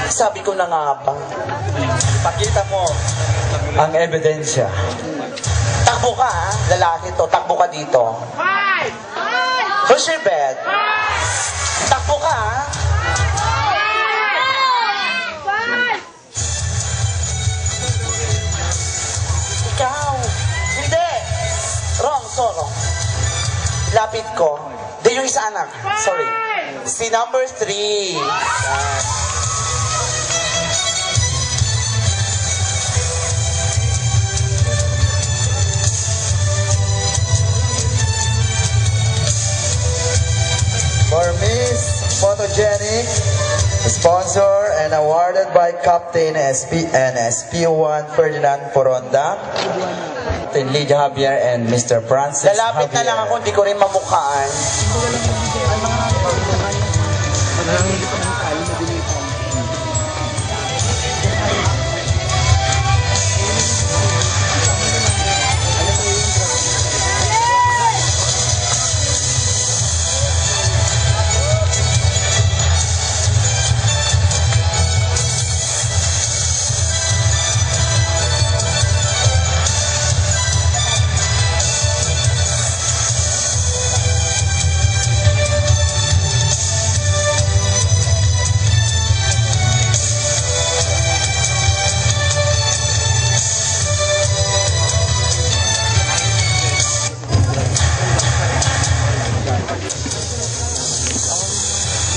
Sabi ko na nga ba? Pakita mo ang ebidensya. Takbo ka lalaki to. Takbo ka dito. Push your bed. Takbo ka Ikaw. Hindi. Wrong, wrong. Lapit ko. Di yung isa anak. Sorry. Si number 3. For Miss Photogenic, sponsor and awarded by Captain SP1 Ferdinand Foronda, Captain Lydia Javier and Mr. Francis Lalapit na lang ako, hindi ko rin mamukhaan.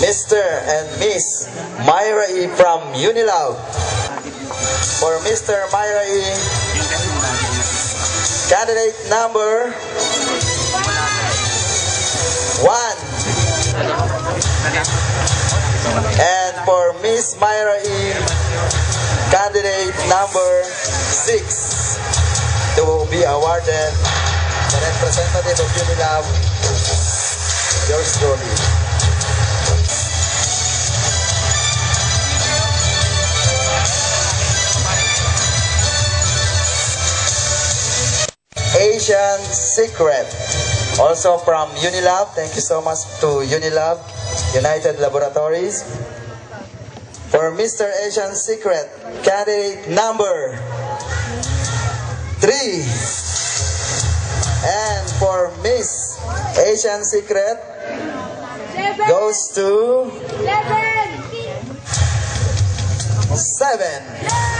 Mr. and Miss Myra E. from Unilab. For Mr. Myra E., candidate number 1. And for Miss Myra E., candidate number 6. They will be awarded the representative of Unilab, yours truly. Asian Secret, also from Unilab. Thank you so much to Unilab, United Laboratories. For Mr. Asian Secret, candidate number 3. And for Miss Asian Secret, goes to 7.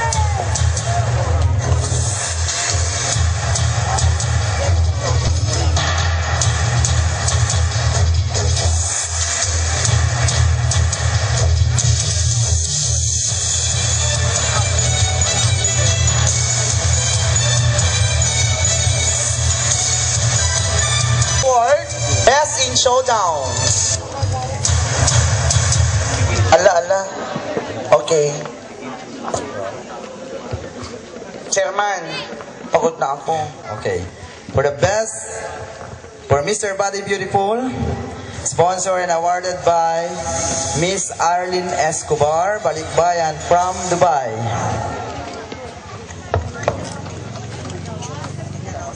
Best in Showdown. Ala. Okay. Chairman, pagod na ako. Okay. For the best, for Mr. Body Beautiful, sponsored and awarded by Miss Arlene Escobar, Balikbayan from Dubai.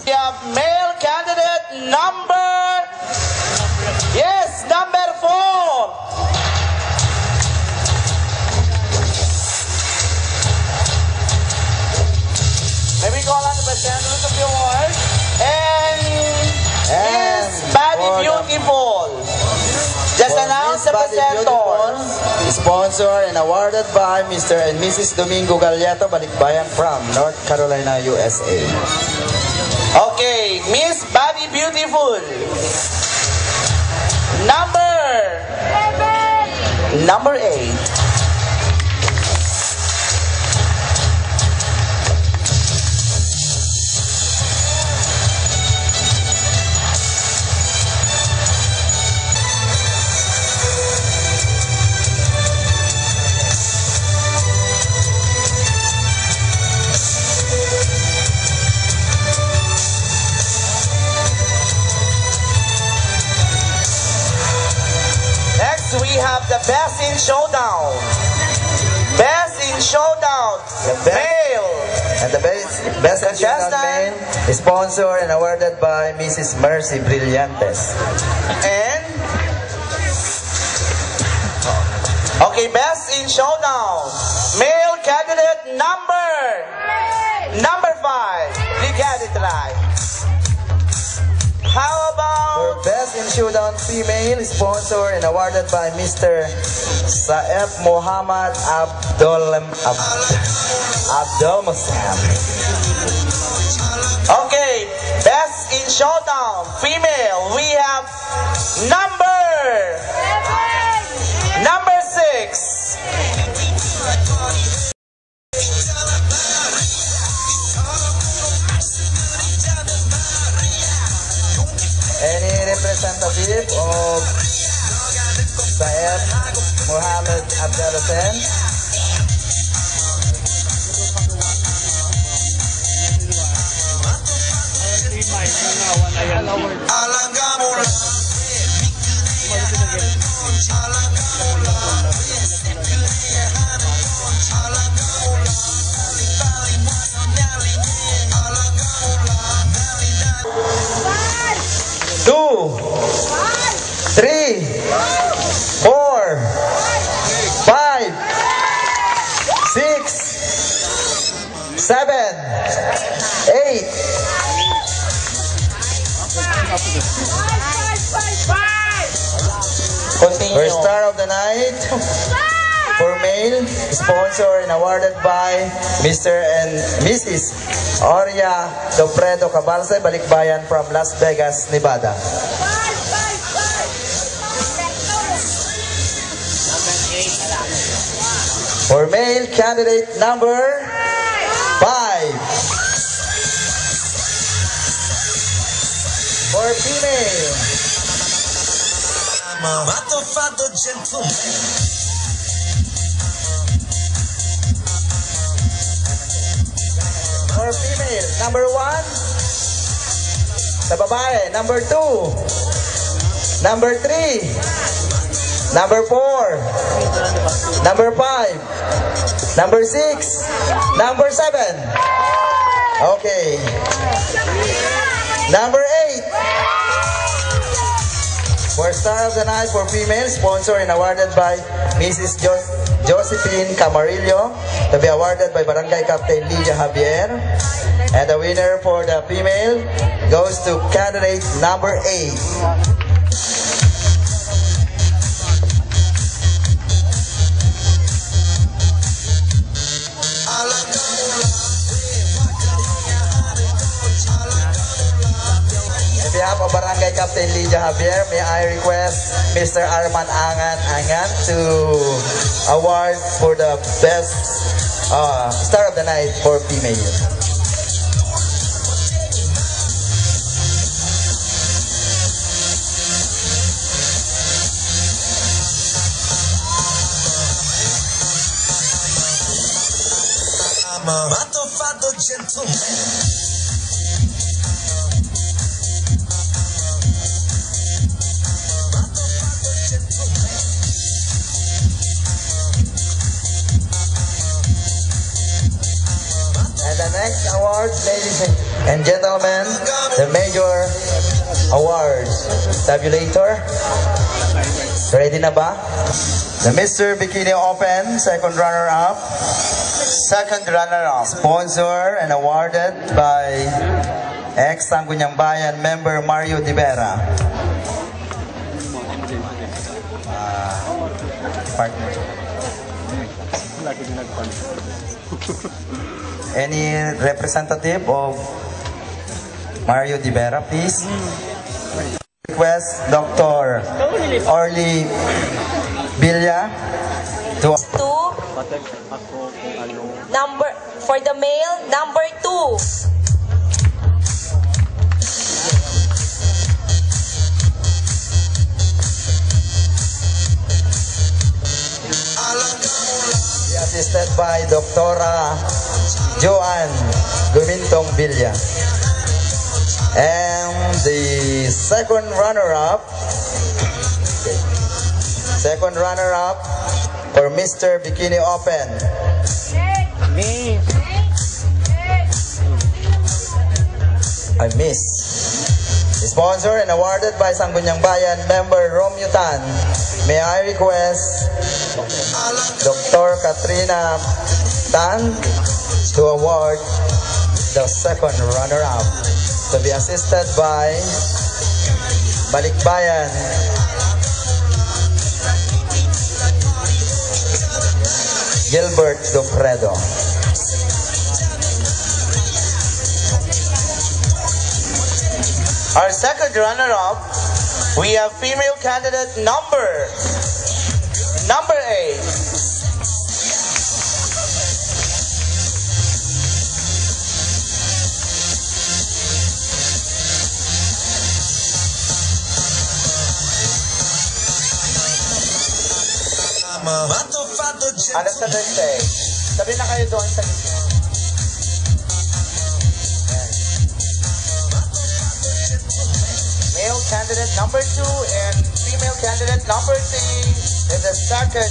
We have male candidate number 4. May we call on the presenters of the award. And Miss Body Beautiful. Just announce the presenter. Sponsored and awarded by Mr. and Mrs. Domingo Galleto, Balikbayan from North Carolina, USA. Okay, Miss Body Beautiful. Number 8. Showdown. Best in Showdown. Male. And the best in Showdown male is sponsored and awarded by Mrs. Mercy Brillantes. And okay, best in Showdown. Male candidate number 5. Please get it right. How about For best in Showdown female, sponsored and awarded by Mr. Saeb Muhammad Abdul Musam. okay, best in Showdown female? We have number 6. Any representative of Saeb Muhammad Abdul Hussein? Two, 3, 4, 5, 6, 7, 8. Continue. First star of the night for male, sponsored and awarded by Mr. and Mrs. Oria Dofredo Cabalse Balikbayan from Las Vegas, Nevada. For male candidate number 5. For female, for female, number 1. Sa babae, number 2. Number 3. Number 4. Number 5. Number 6. Number 7. Okay. Number 8. For star of the night for female, sponsored and awarded by Mrs. Josephine Camarillo, to be awarded by Barangay Captain Lydia Javier. And the winner for the female goes to candidate number 8. On behalf of Barangay Captain Lydia Javier, may I request Mr. Arman Angan to award for the best star of the night for female. And the next award, ladies and gentlemen, the major award tabulator. Ready na ba? The Mr. Bikini Open, second runner-up. Second runner-up. Sponsor and awarded by ex-Sangguniang Bayan member Mario Divera. Partner. Any representative of Mario Divera, please? Request Dr. Orly Villa to Number for the male, number 2. be assisted by Dr. Joan Gumintong Villa. And the second runner-up for Mr. Bikini Open. I miss. Sponsored and awarded by Sangguniang Bayan member Romeo Tan. May I request Dr. Katrina Tan to award the second runner-up, to be assisted by Balikbayan Gilbert Dofredo. Our second runner-up, we have female candidate number 8. Ano sa birthday? Sabi na kayo doon sa gitna. Male candidate number 2 and female candidate number 3 is the second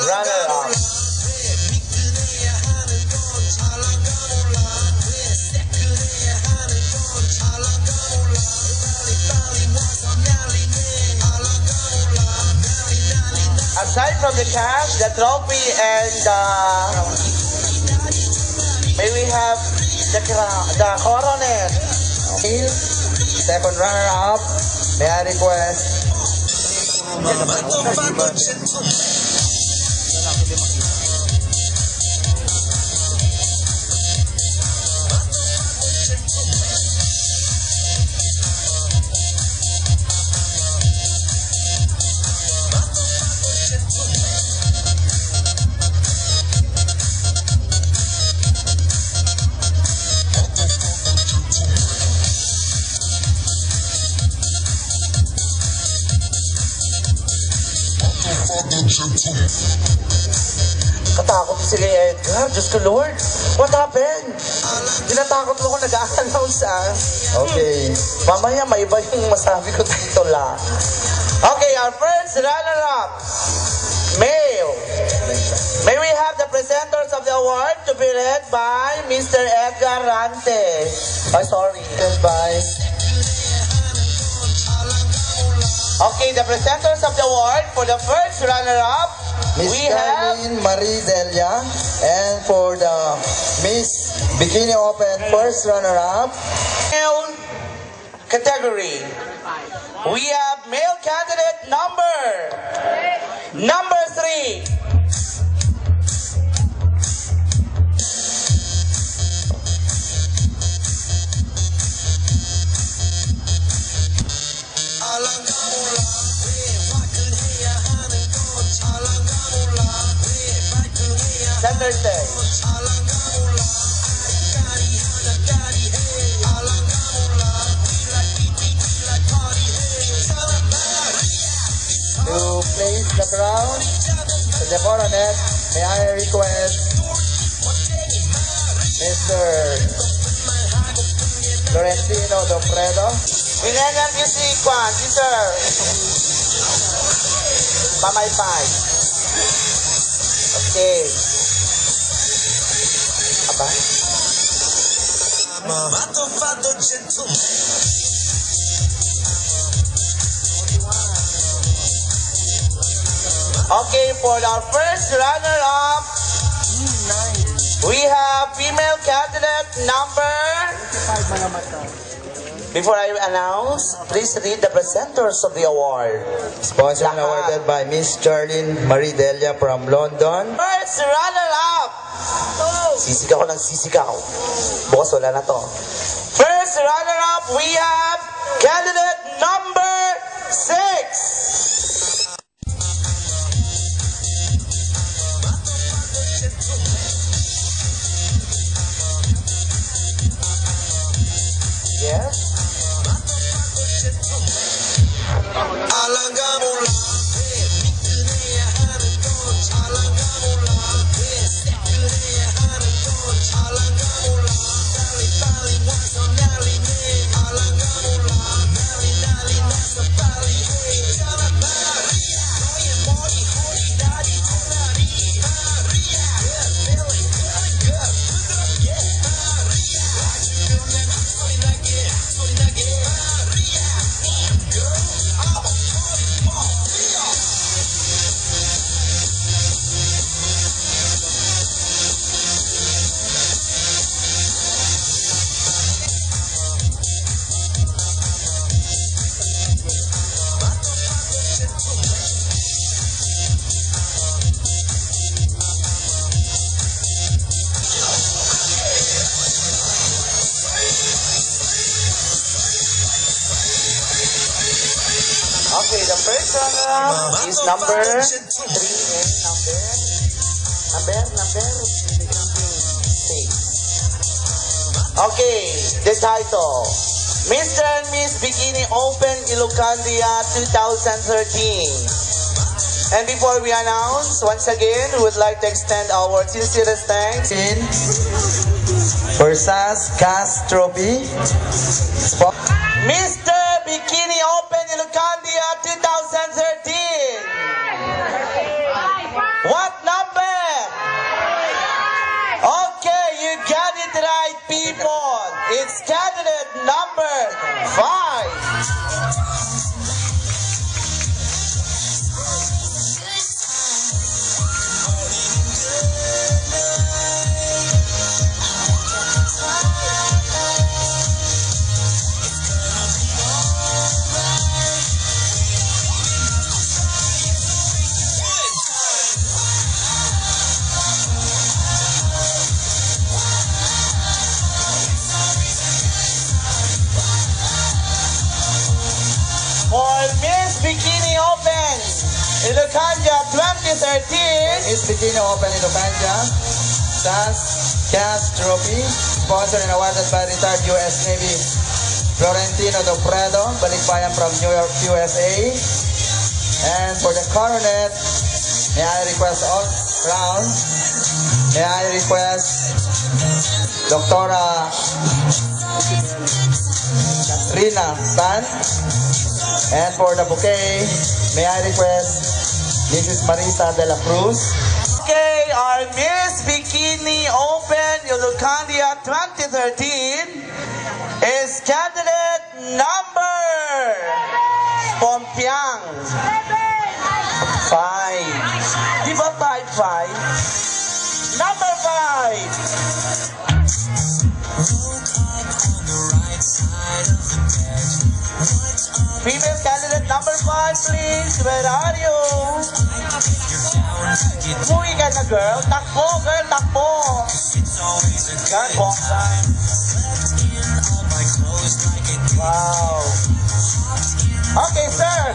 runner-up. Aside from the cash, the trophy, and may we have the coronet. Second runner-up, may I request Katakot si Edgar. Diyos ko, Lord. What happened? Tinatakot mo ko nag-a-announce, Okay. Mamaya may iba yung masabi ko dito lang. Okay, our first runner-up, male. May we have the presenters of the award to be read by Mr. Edgar Rante. Oh, sorry. by Okay, the presenters of the award for the first runner-up, Miss we have Carlin Marie Delia, and for the Miss Bikini Open first runner-up, male category. We have male candidate number 3. Center stage. to place the crown to the coronet, may I request Mr. Florentino Dofredo. Binengan niyo si Kwan, si Sir. Pamaypay. Okay. Aba? Okay, for our first runner-up, we have female candidate number... Before I announce, please read the presenters of the award. Sponsored and awarded by Miss Charlene Marie Delia from London. First runner-up! Sisigaw ko ng sisigaw. Bukas wala na to. First runner-up, we have candidate number 6. Yes? next runner-up is number 3. Number 6. Okay, the title. Mr. and Miss Bikini Open Ilocandia 2013. And before we announce, once again, we would like to extend our sincerest thanks For SAS Cast Trophy. Mr. Bikini Open Ilocandia 2013. What number? Okay, you got it right, people. It's candidate number 5. For Miss Bikini Open Ilocandia 2013. Miss Bikini Open Ilocandia SAS Cast Trophy. Sponsored and awarded by retired U.S. Navy Florentino Dofredo, Balikbayan from New York, USA. And for the coronet, may I request all round, may I request Dr. Rina Tan. And for the bouquet, may I request Mrs. Marisa de la Cruz. Okay, our Miss Bikini Open Ilocandia 2013 is candidate number Pompiang 5. Di ba 5-5? Number 5. Female candidate number 5, please. Where are you? Umuwi ka na, girl. Takbo, girl. Takbo. Yan, bongga. Wow. Okay, sir.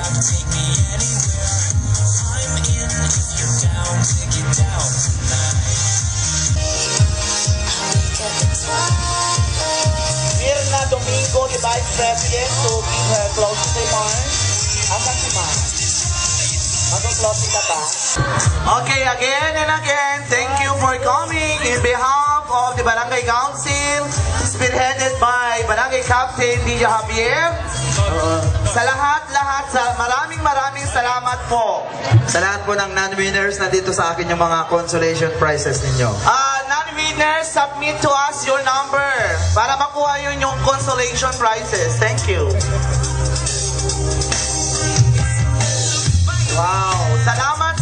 Mirna Domingo, the Vice President, to give her closing remarks. Asan si Ma? Mag-closing ka ba? Okay, again and again, thank you for coming in behalf of the Barangay Council, spearheaded by Barangay Captain DJ Javier. Sa lahat, maraming salamat po. Sa lahat po ng non-winners na dito sa akin yung mga consolation prizes ninyo. Non-winners, submit to us your number para makuha yun yung consolation prizes. Thank you. Wow. Salamat.